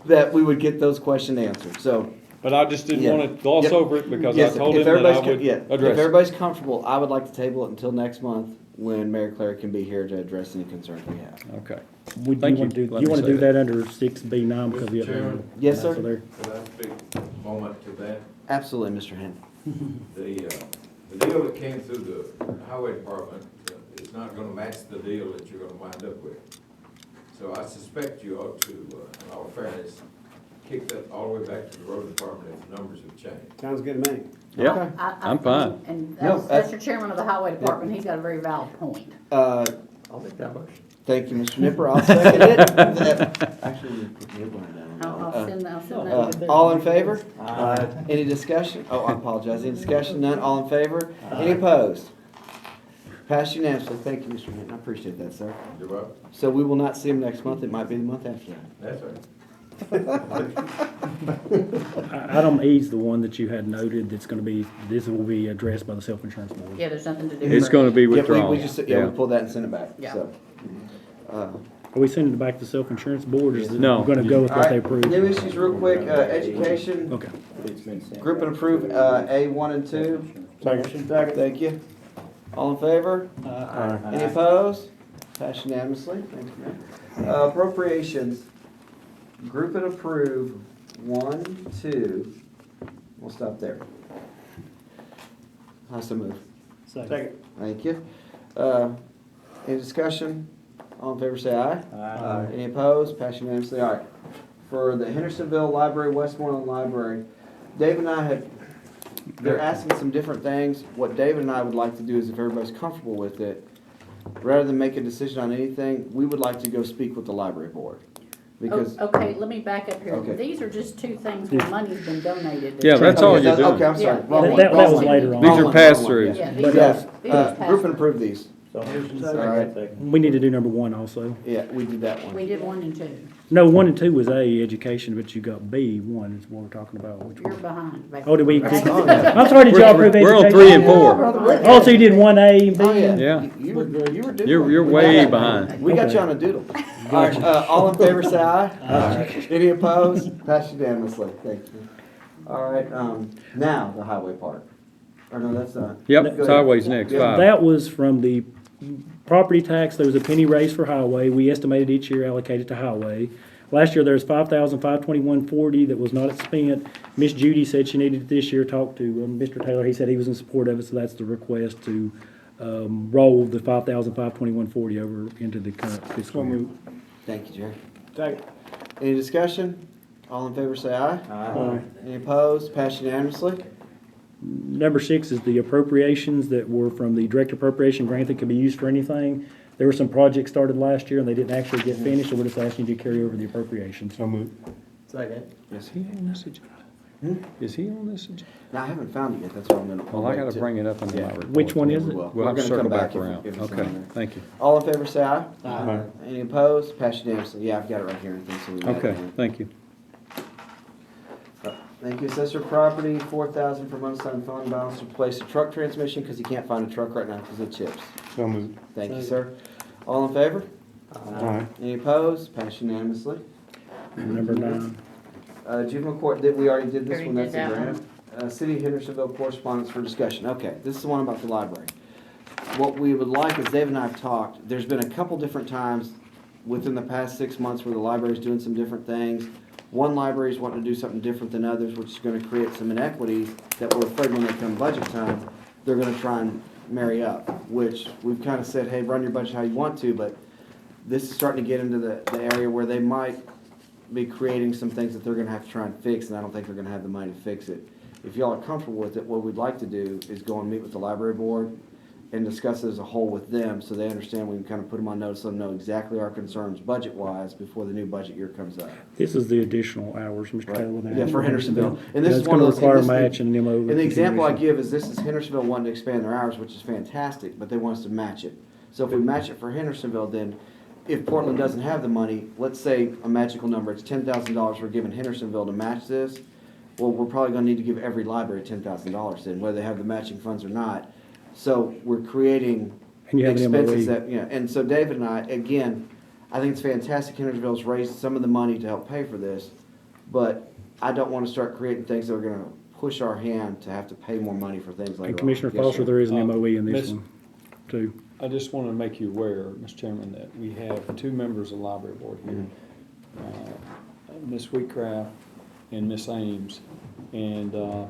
that we would get those questions answered, so. But I just didn't Yeah. want to gloss Yep. over it because I Yes, told if him that I everybody's would co- yeah, If address it. everybody's comfortable, I would like to table it until next month, when Mayor Clary can be here to address any concerns we have. Okay. Would Thank you want to you. do, Let you me want to say do that. that under 6B9 because you Mr. have. Chairman? Yes, sir. So there. Could I speak a moment to that? Absolutely, Mr. Henry. The deal that came through the highway department is not gonna match the deal that you're gonna wind up with. So I suspect you ought to, in all fairness, kick that all the way back to the road department if the numbers have changed. Sounds good to me. Yeah, I'm fine. And No, that's your chairman of the highway department, he's got a very valid point. I'll make that motion. Thank you, Mr. Nipper, I'll second it. Actually, you put Nipper down. I'll send that. All in favor? Any discussion? Oh, I apologize, any discussion? None, all in favor? Any opposed? Passed unanimously, thank you, Mr. Hinton, I appreciate that, sir. You're welcome. So we will not see him next month, it might be the month after that. That's right. Item E is the one that you had noted that's going to be, this will be addressed by the self-insurance board. Yeah, there's nothing to do. It's with going to it. be Yeah, withdrawn. we just, yeah, we pulled that and sent it back, Yeah. so. Are we sending it back to self-insurance board, or is it No. going to go with All what they right, approved? new issues real quick, education, Okay. group and approve, A1 and 2. Second. Thank you. All in favor? Any opposed? Passed unanimously. Thanks, Mayor. Appropriations, group and approve 1, 2. We'll stop there. How's the move? Second. Thank you. Any discussion? All in favor say aye. Aye. Any opposed? Passed unanimously. All right. For the Hendersonville Library, Westmoreland Library, Dave and I had, they're asking some different things. What David and I would like to do is, if everybody's comfortable with it, rather than make a decision on anything, we would like to go speak with the library board. Because, Okay, let me back up here. Okay. These are just two things where money's been donated. Yeah, that's all okay, you're doing. okay, I'm sorry. Yeah. Wrong That- one, that wrong was one. later on. These Wrong are one, wrong one. pass-throughs. Yeah, But, these are group pass-through. and approve these. All right. We need to do number 1 also. Yeah, we did that one. We did 1 and 2. No, 1 and 2 was A, education, but you got B1 is what we're talking about. Which You're one? behind. baby. Oh, did we? Right? I'm sorry, did y'all approve education? We're on 3 and 4. Oh, so you did 1A and B? Oh, yeah. Yeah. You were doing. You're We way got it. behind. We got Okay. you on a doodle. All right, all in favor say aye. Any opposed? Passed unanimously. Thank you. All right, now the highway part. Or no, that's not. Yep, Go ahead. sideways next, Yeah. 5. That was from the property tax, there was a penny raise for highway, we estimated each year allocated to highway. Last year, there was $5,521.40 that was not spent. Miss Judy said she needed it this year, talked to Mr. Taylor, he said he was in support of it, so that's the request to roll the $5,521.40 over into the current fiscal year. Thank you, Jerry. Second. Any discussion? All in favor say aye. Aye. Any opposed? Passed unanimously. Number 6 is the appropriations that were from the direct appropriation grant that could be used for anything. There were some projects started last year and they didn't actually get finished, so we're just asking you to carry over the appropriations. So moved. Second. Yes. Is he on this agenda? Is he on this agenda? No, I haven't found it yet. That's what I'm gonna. Well, I gotta bring it up in my Yeah. report. Which one is We it? will. We'll We're have to gonna circle come back if- around. if it's Okay, on there. thank you. All in favor say aye. Aye. Any opposed? Passed unanimously. Yeah, I've got it right here. and things, so we got it Okay, down. thank you. Thank you, Assessor Property, $4,000 from unassigned fund balance to replace a truck transmission because you can't find a truck right now because of chips. So moved. Thank you, sir. All in favor? Aye. Any opposed? Passed unanimously. Number 9. Juvenile court, we already did this Already one, did that's a that grant. City of Hendersonville correspondence for discussion. Okay, this is the one about the library. What we would like, as Dave and I have talked, there's been a couple different times within the past 6 months where the library's doing some different things. One library's wanting to do something different than others, which is gonna create some inequities that we're afraid when they come budget time, they're gonna try and marry up, which we've kind of said, hey, run your budget how you want to, but this is starting to get into the area where they might be creating some things that they're gonna have to try and fix, and I don't think they're gonna have the money to fix it. If y'all are comfortable with it, what we'd like to do is go and meet with the library board and discuss it as a whole with them, so they understand, we can kind of put them on notice, so they know exactly our concerns budget-wise before the new budget year comes up. This is the additional hours, Mr. Taylor. Yeah, for Hendersonville. And this That's is one gonna of those. require and this- match and MO. And the example I give is this is Hendersonville wanting to expand their hours, which is fantastic, but they want us to match it. So if we match it for Hendersonville, then if Portland doesn't have the money, let's say a magical number, it's $10,000 we're giving Hendersonville to match this. well, we're probably gonna need to give every library $10,000 then, whether they have the matching funds or not. So we're creating And you have an expenses MOE. that, you know, and so David and I, again, I think it's fantastic Hendersonville's raised some of the money to help pay for this, but I don't wanna start creating things that are gonna push our hand to have to pay more money for things later on. And Commissioner Yes, Foster, sir. there is an MOE in this Miss- one, too. I just want to make you aware, Mr. Chairman, that we have two members of the library board here. Ms. Wheatcraft and Ms. Ames. And, yeah,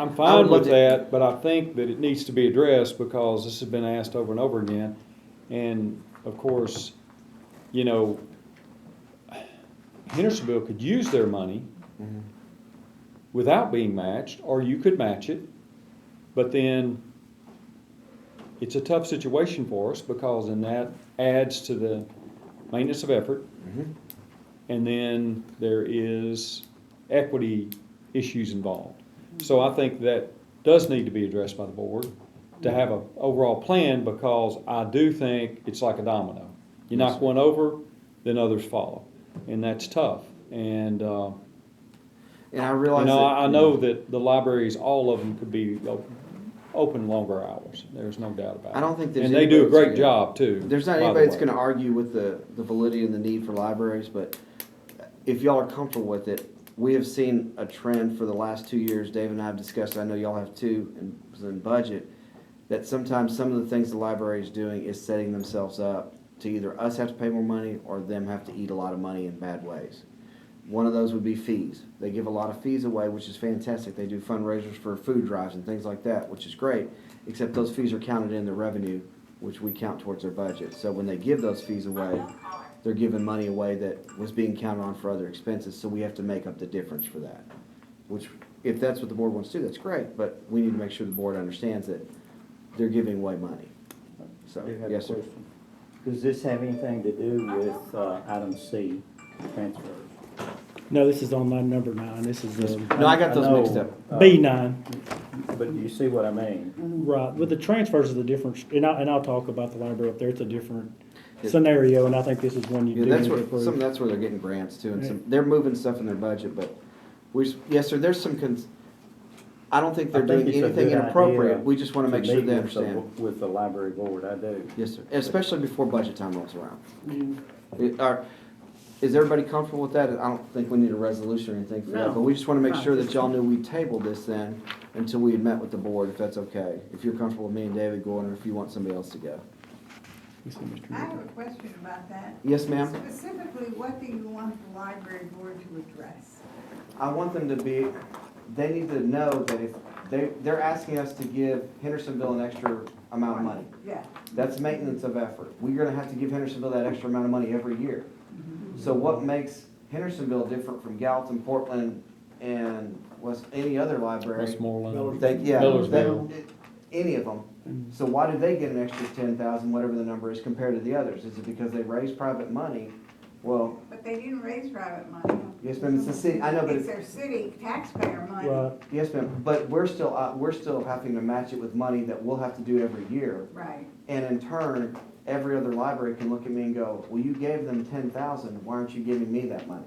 I'm I fine would love with to- that, but I think that it needs to be addressed because this has been asked over and over again. And of course, you know, Hendersonville could use their money without being matched, or you could match it. But then it's a tough situation for us because then that adds to the maintenance of effort. And then there is equity issues involved. So I think that does need to be addressed by the board to have an overall plan, because I do think it's like a domino. You knock one over, then others follow, and that's tough. And, And I realize you know, that, I know that the libraries, all of them could be open longer hours. There's no doubt about it. I don't think there's And they do a anybody great that's job too. There's not by the anybody that's way. gonna argue with the validity and the need for libraries, but if y'all are comfortable with it, we have seen a trend for the last 2 years, Dave and I have discussed, I know y'all have too, in budget, that sometimes some of the things the library is doing is setting themselves up to either us have to pay more money or them have to eat a lot of money in bad ways. One of those would be fees. They give a lot of fees away, which is fantastic. They do fundraisers for food drives and things like that, which is great, except those fees are counted in their revenue, which we count towards their budget. So when they give those fees away, they're giving money away that was being counted on for other expenses, so we have to make up the difference for that. Which, if that's what the board wants to do, that's great, but we need to make sure the board understands that they're giving away money. So, I do have a yes, sir. question. Does this have anything to do with item C, transfers? No, this is on line number 9. This is the. No, I got those know, mixed up. B9. But you see what I mean? Right, with the transfers is a different, and I'll talk about the library up there, it's a different scenario, and I think this is one you Yeah, do that's need to what, approve. that's where they're getting grants too, and Yeah. some, they're moving stuff in their budget, but yes, sir, there's some I don't think they're I think doing it's a anything good inappropriate, idea we just wanna to make sure meet they with the- understand. With the library board, I do. Yes, sir, especially before budget time rolls around. Is everybody comfortable with that? I don't think we need a resolution or anything for that, No. but we just wanna make No, sure that just- y'all knew we tabled this then until we had met with the board, if that's okay. If you're comfortable with me and David going, or if you want somebody else to go. I have a question about that. Yes, ma'am? Specifically, what do you want the library board to address? I want them to be, they need to know that if they're asking us to give Hendersonville an extra amount of money. Yeah. That's maintenance of effort. We're gonna have to give Hendersonville that extra amount of money every year. So what makes Hendersonville different from Gallatin, Portland, and any other library? Westmoreland. Millersville. Any of them. So why did they get an extra 10,000, whatever the number is, compared to the others? Is it because they raised private money? Well, But they didn't raise private money. yes, ma'am, it's the city, I know, but It's their city taxpayer money. Right, yes, ma'am, but we're still having to match it with money that we'll have to do every year. Right. And in turn, every other library can look at me and go, well, you gave them 10,000, why aren't you giving me that money?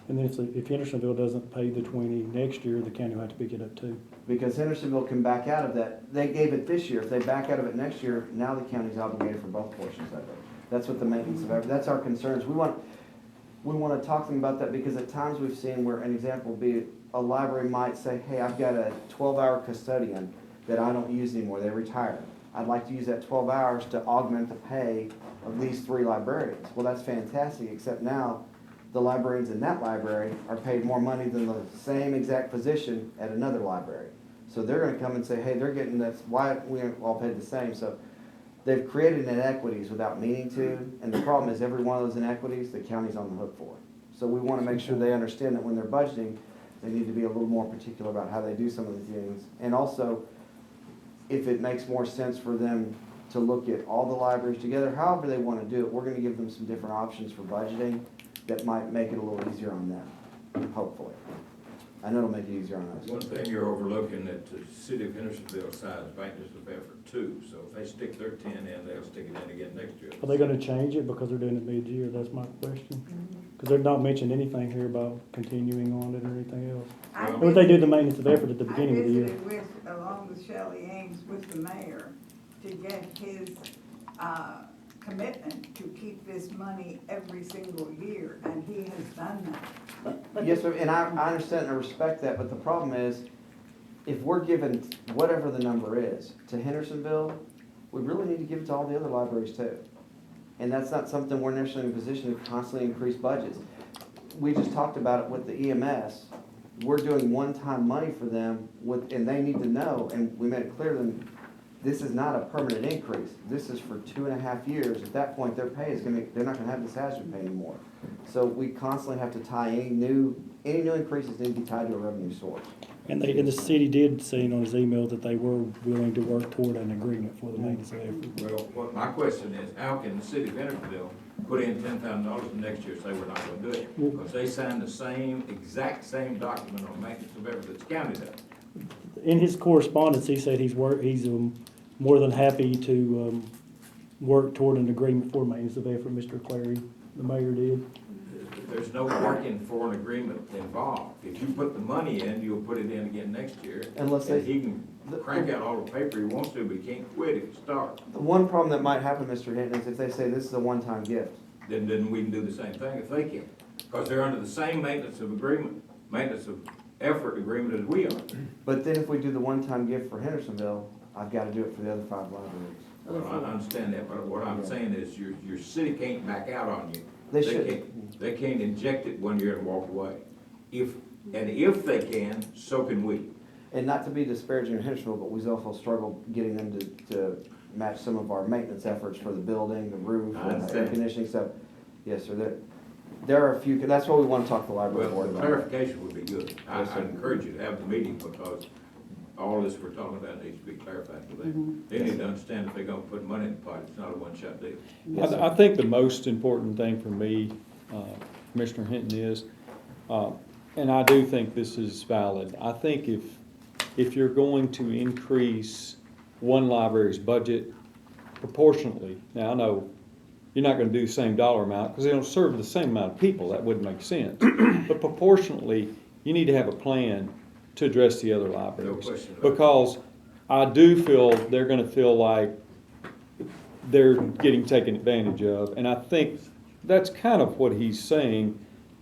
and then if Hendersonville doesn't pay the 20 next year, the county will have to pick it up too. Because Hendersonville can back out of that. They gave it this year. If they back out of it next year, now the county's obligated for both portions of it. That's what the maintenance of effort, that's our concerns. We want to talk to them about that because at times we've seen where an example would be a library might say, hey, I've got a 12-hour custodian that I don't use anymore. They retired. I'd like to use that 12 hours to augment the pay of these 3 librarians. Well, that's fantastic, except now the librarians in that library are paid more money than the same exact position at another library. So they're gonna come and say, hey, they're getting this, why we aren't all paid the same? So they've created inequities without meaning to, and the problem is every one of those inequities, the county's on the hook for. So we wanna make sure they understand that when they're budgeting, they need to be a little more particular about how they do some of these things. And also, if it makes more sense for them to look at all the libraries together, however they wanna do it, we're gonna give them some different options for budgeting that might make it a little easier on them, hopefully. I know it'll make it easier on us. One thing you're overlooking, that the city of Hendersonville size maintenance of effort too, so if they stick their 10 in, they'll stick it in again next year. Are they gonna change it because they're doing it mid-year? That's my question. Because they're not mentioned anything here about continuing on it or anything else. I Or would they do the visited- maintenance of effort at the beginning of the year? I visited with, along with Shelley Ames, with the mayor, to get his, commitment to keep this money every single year, and he has done that. Yes, sir, and I understand and I respect that, but the problem is, if we're given whatever the number is to Hendersonville, we really need to give it to all the other libraries too. And that's not something we're necessarily in a position to constantly increase budgets. We just talked about it with the EMS. We're doing one-time money for them with, and they need to know, and we made it clear to them, this is not a permanent increase. This is for 2.5 years. At that point, their pay is they're not gonna have this hazard pay anymore. So we constantly have to tie any new increases need to be tied to a revenue source. And the city did say on his email that they were willing to work toward an agreement for the maintenance of effort. Well, what my question is, how can the city of Hendersonville put in $10,000 and next year say we're not gonna do it? Because they signed the exact same document on maintenance of effort that the county does. In his correspondence, he said he's more than happy to work toward an agreement for maintenance of effort, Mr. Clary, the mayor did. There's no working for an agreement involved. If you put the money in, you'll put it in again next year. Unless And he can crank out all the paper he wants to, but he can't quit if he starts. The one problem that might happen, Mr. Hinton, is if they say this is a one-time gift. Then we can do the same thing if they can. Because they're under the same maintenance of effort agreement as we are. But then if we do the one-time gift for Hendersonville, I've gotta do it for the other 5 libraries. Well, I understand that, but what I'm saying is your city can't back out on you. They shouldn't. They can't inject it 1 year and walk away. If they can, so can we. And not to be disparaging of Hendersonville, but we've also struggled getting them to match some of our maintenance efforts for the building, the roof, I and the air understand. conditioning, so, yes, sir, there are a few, that's what we wanna talk to the library Well, board the about. clarification would be good. Yes, sir. I encourage you to have the meeting because all this we're talking about needs to be clarified to them. They need to understand if they're gonna put money in the pot, it's not a one-shot deal. Yes, sir. I think the most important thing for me, Commissioner Hinton, is, and I do think this is valid, I think if you're going to increase one library's budget proportionately, now I know you're not gonna do the same dollar amount, because they don't serve the same amount of people, that wouldn't make sense. But proportionally, you need to have a plan to address the other libraries. question about it. Because I do feel they're gonna feel like they're getting taken advantage of, and I think that's kind of what he's saying.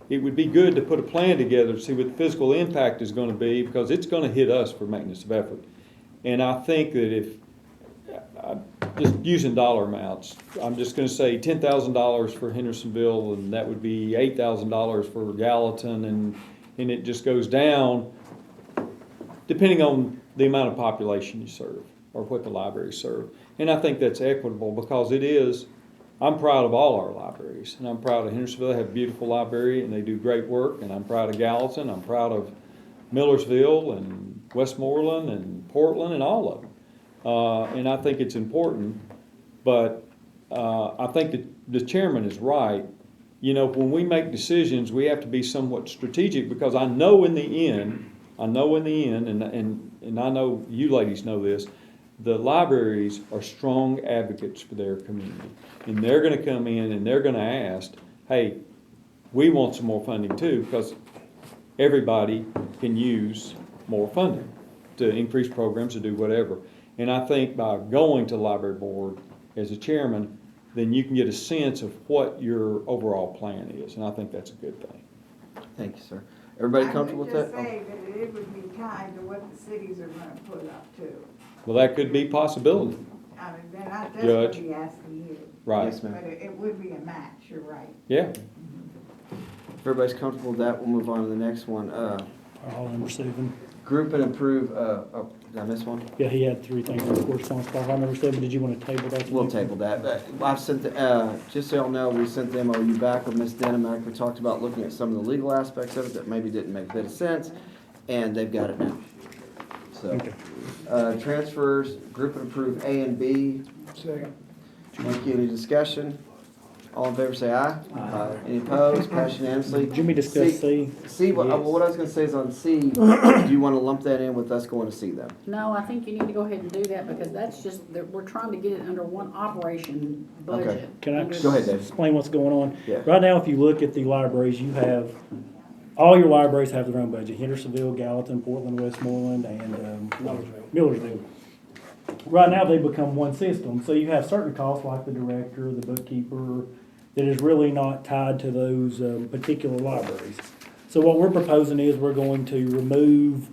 It would be good to put a plan together to see what the physical impact is gonna be, because it's gonna hit us for maintenance of effort. And I think that if, just using dollar amounts, I'm just gonna say $10,000 for Hendersonville, and that would be $8,000 for Gallatin, and it just goes down, depending on the amount of population you serve, or what the libraries serve. And I think that's equitable, because it is, I'm proud of all our libraries, and I'm proud of Hendersonville. They have a beautiful library, and they do great work, and I'm proud of Gallatin, I'm proud of Millersville, and Westmoreland, and Portland, and all of them. And I think it's important, but I think that the chairman is right. You know, when we make decisions, we have to be somewhat strategic, because I know in the end, and I know you ladies know this, the libraries are strong advocates for their community. And they're gonna come in and they're gonna ask, hey, we want some more funding too, because everybody can use more funding to increase programs, to do whatever. And I think by going to the library board as a chairman, then you can get a sense of what your overall plan is, and I think that's a good thing. Thank you, sir. Everybody comfortable with that? I would just say that it would be tied to what the cities are gonna put up too. Well, that could be a possibility. I mean, then I Judge. definitely be asking you. Right. Yes, ma'am. But it would be a match, you're right. Yeah. If everybody's comfortable with that, we'll move on to the next one. All number 7. Group and improve, did I miss one? Yeah, he had 3 things in correspondence, file number 7. Did you want to table that? We'll table that. I've sent, just so y'all know, we sent the MOU back with Ms. Denham. We talked about looking at some of the legal aspects of it that maybe didn't make a bit of sense, and they've got it now. So, transfers, group and approve A and B. Second. Thank you. Any discussion? All in favor, say aye. Aye. Any opposed? Passed unanimously. Did we discuss C? C, what Yes. what I was gonna say is on C, do you wanna lump that in with us going to C then? No, I think you need to go ahead and do that because that's just, we're trying to get it under one operation budget. Can I Under- Go ahead, Dave. explain what's going on? Yeah. Right now, if you look at the libraries, you have, all your libraries have their own budget. Hendersonville, Gallatin, Portland, Westmoreland, and Millersville. Right now, they become one system, so you have certain costs like the director, the bookkeeper, that is really not tied to those particular libraries. So what we're proposing is we're going to remove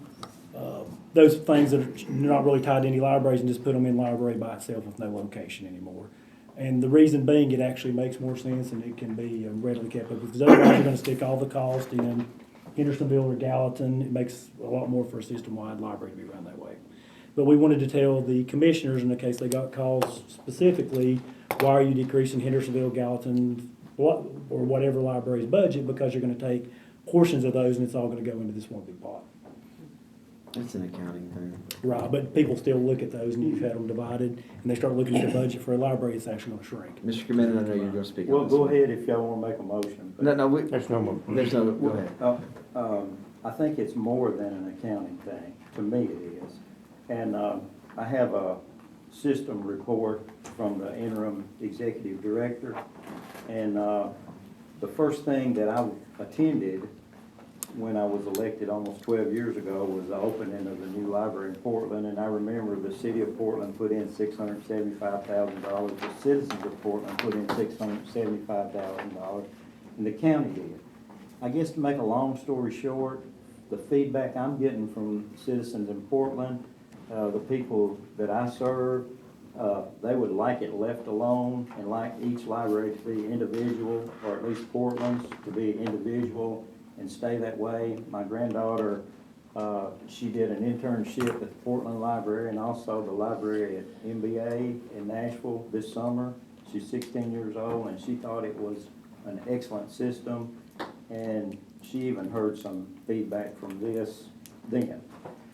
those things that are not really tied to any libraries and just put them in library by itself with no location anymore. And the reason being, it actually makes more sense and it can be readily kept up, because otherwise you're gonna stick all the cost in Hendersonville or Gallatin. It makes a lot more for a system-wide library to be run that way. But we wanted to tell the commissioners, in the case they got calls specifically, why are you decreasing Hendersonville, Gallatin, or whatever library's budget, because you're gonna take portions of those and it's all gonna go into this one big pot. It's an accounting thing. Right, but people still look at those and you've had them divided, and they start looking at the budget for a library, it's actually gonna shrink. Mr. Committee, I know you're gonna speak Well, on this. go ahead if y'all wanna make a motion. but- No, There's no more. there's no, go ahead. I think it's more than an accounting thing. To me, it is. And I have a system report from the interim executive director. And the first thing that I attended when I was elected almost 12 years ago was the opening of the new library in Portland. And I remember the city of Portland put in $675,000. The citizens of Portland put in $675,000, and the county did. I guess to make a long story short, the feedback I'm getting from citizens in Portland, the people that I serve, they would like it left alone and like each library to be individual, or at least Portland's to be individual and stay that way. My granddaughter, she did an internship at the Portland Library and also the library at MBA in Nashville this summer. She's 16 years old and she thought it was an excellent system. And she even heard some feedback from this then.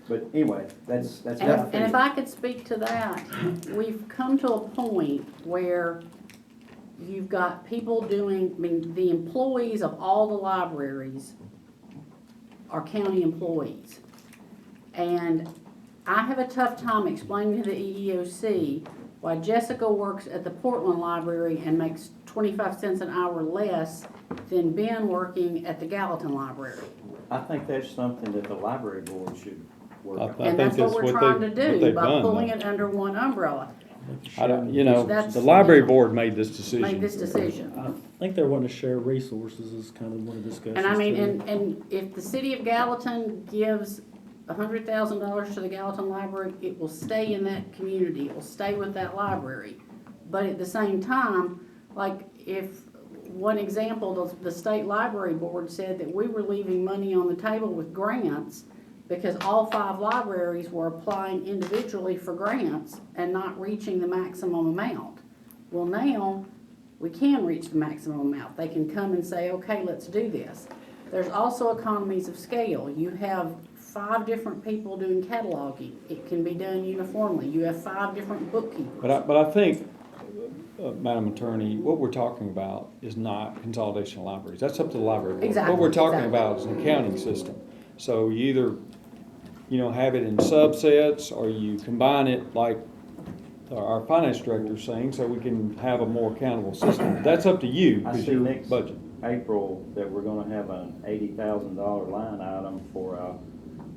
But anyway, that's my And if feeling. I could speak to that, we've come to a point where you've got people doing, I mean, the employees of all the libraries are county employees. And I have a tough time explaining to the EEOC why Jessica works at the Portland Library and makes 25 cents an hour less than Ben working at the Gallatin Library. I think that's something that the library board should work on. And that's what we're trying to do by pulling it under one umbrella. I don't, you know, That's- the library board made this decision. Made this decision. I think they're wanting to share resources is kind of one of the discussions. And I mean, too. and if the city of Gallatin gives $100,000 to the Gallatin Library, it will stay in that community, it will stay with that library. But at the same time, like if, one example, the state library board said that we were leaving money on the table with grants because all 5 libraries were applying individually for grants and not reaching the maximum amount. Well, now, we can reach the maximum amount. They can come and say, okay, let's do this. There's also economies of scale. You have 5 different people doing cataloging. It can be done uniformly. You have 5 different bookkeepers. But I think, Madam Attorney, what we're talking about is not consolidation of libraries. That's up to the library board. Exactly, What we're talking exactly. about is an accounting system. So you either, you know, have it in subsets, or you combine it like our finance director's saying, so we can have a more accountable system. That's up to you, I because see your next budget. April that we're gonna have an $80,000 line item for a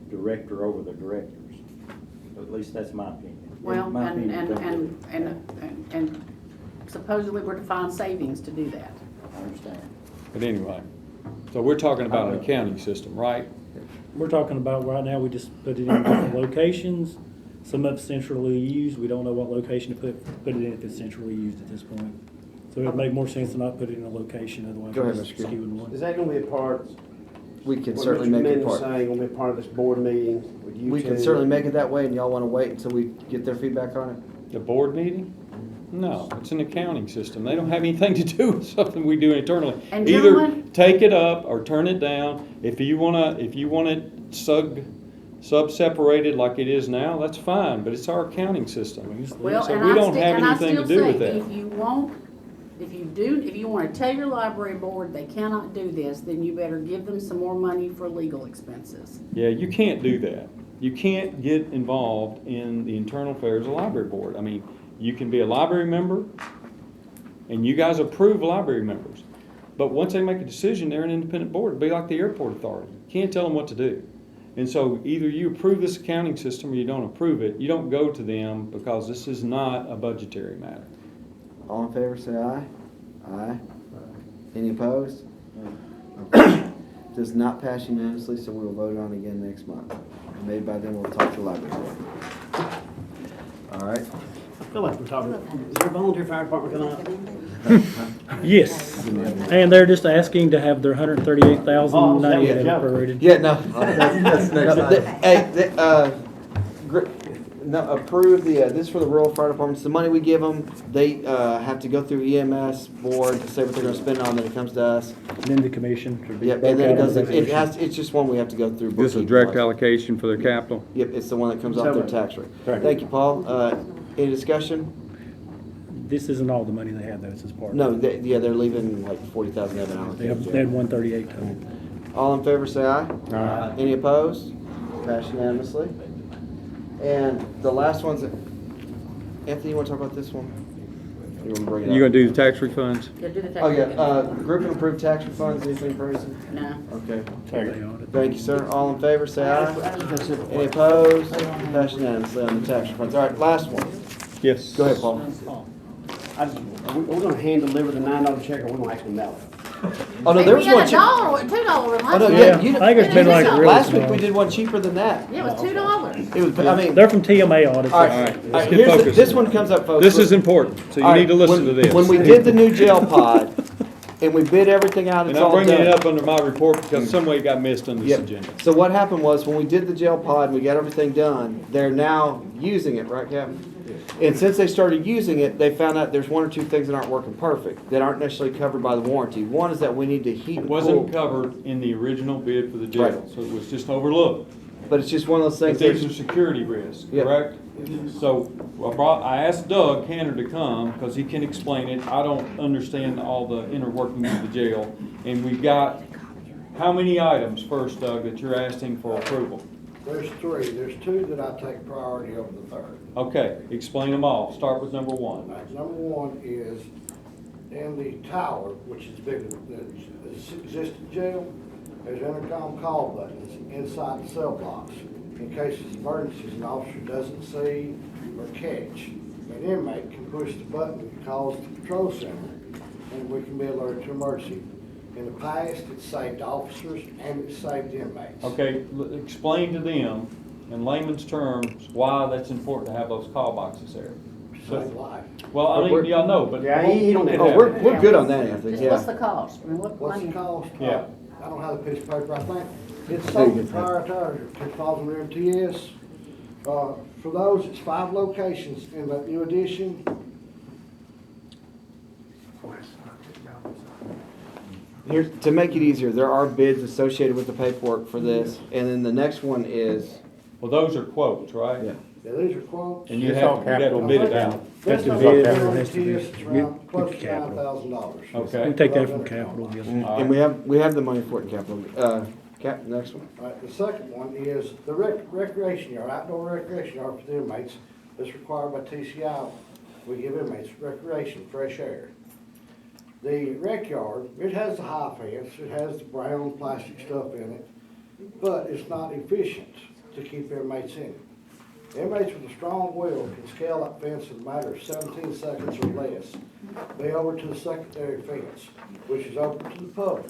director over the directors. At least that's my opinion. Well, My and, opinion, and supposedly we're to find savings to do that. I understand. But anyway, so we're talking about an accounting system, right? We're talking about right now, we just put it in different locations. Some of it's centrally used. We don't know what location to put it in if it's centrally used at this point. So it would make more sense to not put it in a location, otherwise Go ahead, we're Mr. Green. skewing one. Is that gonna be a part? We can what certainly Mr. make it Minton's part. saying, gonna be a part of this board meeting with you We can two? certainly make it that way, and y'all wanna wait until we get their feedback on it? The board meeting? No, it's an accounting system. They don't have anything to do with something we do internally. And Either gentlemen- take it up or turn it down. If you want it sub-separated like it is now, that's fine, but it's our accounting system. Well, So and we I don't sti- have and I anything to still do with say, that. if you want if you wanna tell your library board they cannot do this, then you better give them some more money for legal expenses. Yeah, you can't do that. You can't get involved in the internal affairs of the library board. I mean, you can be a library member, and you guys approve library members. But once they make a decision, they're an independent board. It'd be like the airport authority. You can't tell them what to do. And so either you approve this accounting system or you don't approve it. You don't go to them because this is not a budgetary matter. All in favor, say aye. Aye. Any opposed? Does not pass unanimously, so we will vote on it again next month. And maybe by then we'll talk to the library board. All right. I feel like we're talking, is there a volunteer fire department coming up? Yes, and they're just asking to have their $138,098 appropriated. Yeah, no. Hey, no, approve the, this is for the rural fire departments. The money we give them, they have to go through EMS board to say what they're gonna spend on, then it comes to us. And then the commission. should be Yep, and then it broke out goes, of the it has, it's just one we have to go through. This is a direct allocation for their capital. Yep, it's the one that comes off their tax rate. Thank you, Paul. Any discussion? This isn't all the money they have, though, it's as part of No, it. yeah, they're leaving like 40,000 they haven't They allocated. had 138 total. All in favor, say aye. Aye. Any opposed? Passed unanimously. And the last one's, Anthony, you want to talk about this one? You want to bring it up? You gonna do the tax refunds? Yeah, do the tax. Oh, yeah, group and approved tax refunds, anything, Person? No. Okay. They audit. Thank you, sir. All in favor, say aye. Any opposed? Passed unanimously on the tax refunds. All right, last one. Yes. Go ahead, Paul. We're gonna hand deliver the $9 check, or we're gonna actually mail it. Oh, no, there was We had one a cheap. $1 or $2 one Oh, last no, week. yeah, you, I think it's been like really last week small. we did one cheaper than that. Yeah, it was $2. It was, I mean. They're from TMA audits. All right, All right, all let's right, get here's the- focused. this one comes up, folks. This is important, so you All need right, to listen when- to this. When we did the new jail pod, and we bid everything out, And it's I'm all bringing it done. up under my report because some way it got missed on this Yep. agenda. So what happened was, when we did the jail pod, and we got everything done, they're now using it, right, Captain? And since they started using it, they found out there's one or two things that aren't working perfect, that aren't necessarily covered by the warranty. One is that we need to heat It and wasn't cool. covered in the original bid for the jail, Right. so it was just overlooked. But it's just one of those But things. these are security risks, Yep. correct? So I asked Doug Cantor to come because he can explain it. I don't understand all the inner workings of the jail. And we've got, how many items first, Doug, that you're asking for approval? There's three. There's two that I take priority over the third. Okay, explain them all. Start with number one. Number one is in the tower, which is bigger than the existing jail, there's intercom call buttons inside the cell blocks in case of emergencies an officer doesn't see or catch. An inmate can push the button that calls the patrol center, and we can be alerted to emergency. In the past, it's saved officers and it's saved inmates. Okay, explain to them in layman's terms why that's important to have those call boxes there. Save life. Well, I mean, y'all know, but. Yeah, he don't Oh, we're good on that, Anthony, Just yeah. what's the cost? I mean, what What's money? the cost? Yeah. I don't have the piece of paper, I think. It's There you sold go. prior to MTS. For those, it's 5 locations in the new addition. Here, to make it easier, there are bids associated with the paperwork for this, and then the next one is. Well, those are quotes, right? Yeah. Yeah, these are quotes. And you'd It's have all to, you'd have to capital. bid it out. That's the not bid, fair it on has to be- MTS, it's around get close to capital. $9,000. Okay. We take that from capital, yes. And we have the money for it in capital. Cap, next one. All right, the second one is the recreation yard, outdoor recreation yard for the inmates. That's required by TCI. We give inmates recreation, fresh air. The rec yard, it has the high fence, it has the brown plastic stuff in it, but it's not efficient to keep inmates in it. Inmates with a strong will can scale that fence in a matter of 17 seconds or less, be over to the secondary fence, which is open to the public.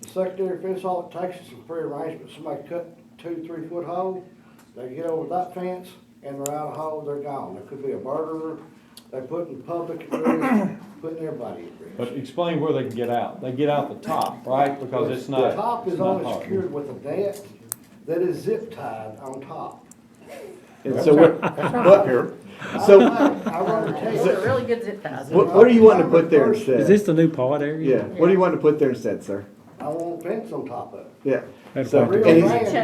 The secondary fence, all it takes is some pre-arrangement. Somebody cut 2-3 foot hole, they get over that fence, and they're out of hole, they're gone. There could be a murderer, they're putting the public at risk, putting everybody at risk. But explain where they can get out. They get out the top, right? Because it's not. The top is it's not only hard. secured with a net that is zip tied on top. And so what, So, I want to tell Those you, are really good zip ties. what do you want to put there instead? Is this the new pod area? Yeah, what do you want to put there instead, sir? I want a fence on top of it. Yeah, That's So, right. and Chain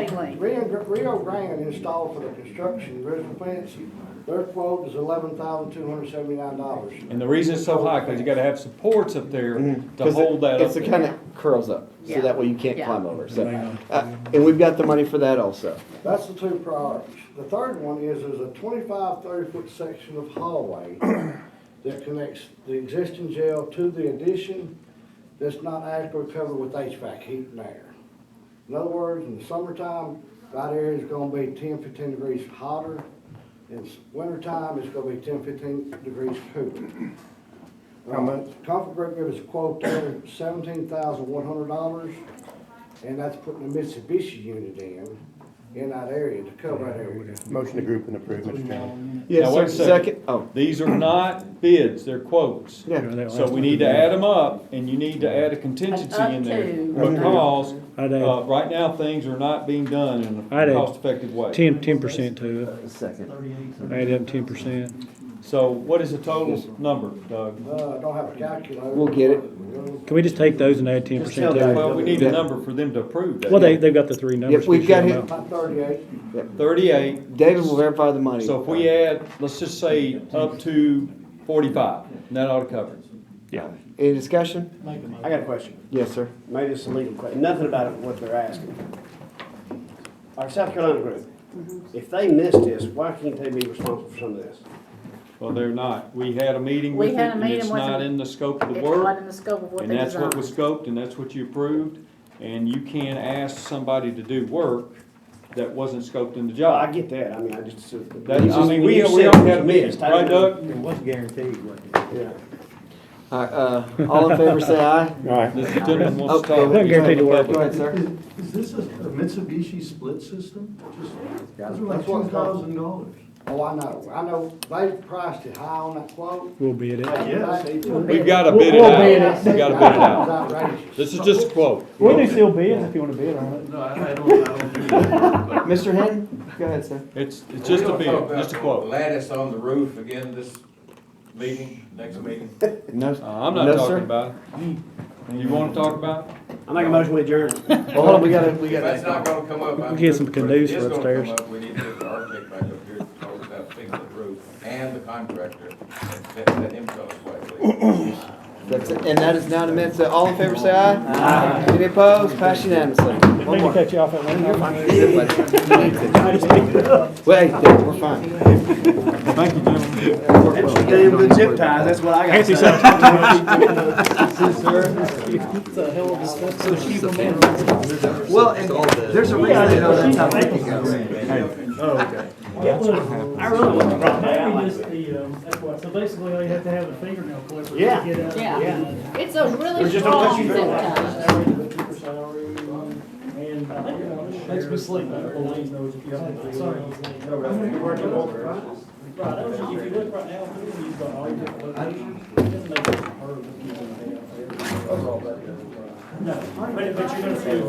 he's- link. Rio Grande installed for the construction, original fence, their quote is $11,279. And the reason it's so high, because you gotta have supports up there to 'cause hold that up It's the there. kind that curls up, so Yeah. that way you can't Yeah. climb over, so. And we've got the money for that also. That's the two priorities. The third one is there's a 25, 30-foot section of hallway that connects the existing jail to the addition that's not adequately covered with HVAC, heat and air. In other words, in the summertime, that area is gonna be 10, 15 degrees hotter. In wintertime, it's gonna be 10, 15 degrees cooler. How much? Comfort Group gave us a quote there, $17,100, and that's putting a Mitsubishi unit in that area to cover that area. Motion to group and approve, Mr. Chairman. Yes, Now, wait a sir. second. Oh, These are not bids, they're quotes. yeah. So we need to add them up, and you need to add a contingency in there, because, I'd add right now, things are not being done in I'd a add cost-effective way. 10% to it. Second. Add up 10%. So what is the total number, Doug? I don't have a calculator. We'll get it. Can we just take those and add 10% to it? Well, we need a Yeah. number for them to approve that. Well, they've got the three numbers. Yep, we've got him. About 38. 38. David will verify the money. So if we add, let's just say up to 45, and that ought to cover it. Yeah. Any discussion? I got a question. Yes, sir. Maybe it's a legal question, nothing about it, what they're asking. Our South Carolina group, if they missed this, why can't they be responsible for some of this? Well, they're not. We had a meeting We with it, had a and meeting it's with not them. in the scope of the It's not work. in the scope of what And they that's what was designed. scoped, and that's what you approved. And you can't ask somebody to do work that wasn't scoped in the Well, I job. get that, I mean, I just. That, I mean, When we you said already it had a was meeting, missed, I right, didn't know. Doug? It was guaranteed, wasn't it? Yeah. All in favor, say aye. All right. This gentleman wants to Okay. talk. Not guaranteed to work. Go ahead, sir. Is this a Mitsubishi split system? That's what $2,000. Oh, I know, they priced it high on that quote. We'll bid it. Yes. We've got to bid it We'll out. bid it. We got to bid it out. Outrageous. This is just a quote. We'll do still bids if you want to bid on it. No, I don't do that. Mr. Henn, go ahead, sir. It's just a We're gonna talk bid, about just a quote. Lattice on the roof again this meeting, next meeting. No, I'm not no, talking sir. about it. You want to talk about it? I make a motion with adjourn. Well, hold on, we gotta. If that's not gonna come up, I'm. Get some but if it canoes is for gonna upstairs. come up, we need to get the architect back up here to talk about fixing the roof and the contractor, and let him tell us why, please. That's it. And that is now the minutes. All in favor, say aye. Aye. Any opposed? Pass unanimously. Let One me more. cut you off at one You're time. fine. Wait, we're fine. Thank you, gentlemen. You got him good zip ties, that's what I got. Fancy It's a hell of a discussion. Well, and there's a reason they know that's how quick it goes. I really wasn't brought that. That's what, so basically all you have to have a fingernail clipper. Yeah. To get out. Yeah. It's a really Just don't touch strong your zip finger. tie. And I think it makes me sleep better. Elaine knows if you have to. You're working over it. Right, if you look right now, you've got all your different locations. It doesn't make it hard if you want to pay out there. No, but you're gonna see,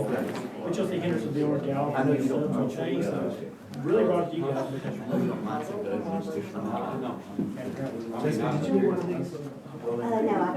but you'll see Henderson, the orange gallery. I know you don't know. Change those. Really brought you guys because you're really. No,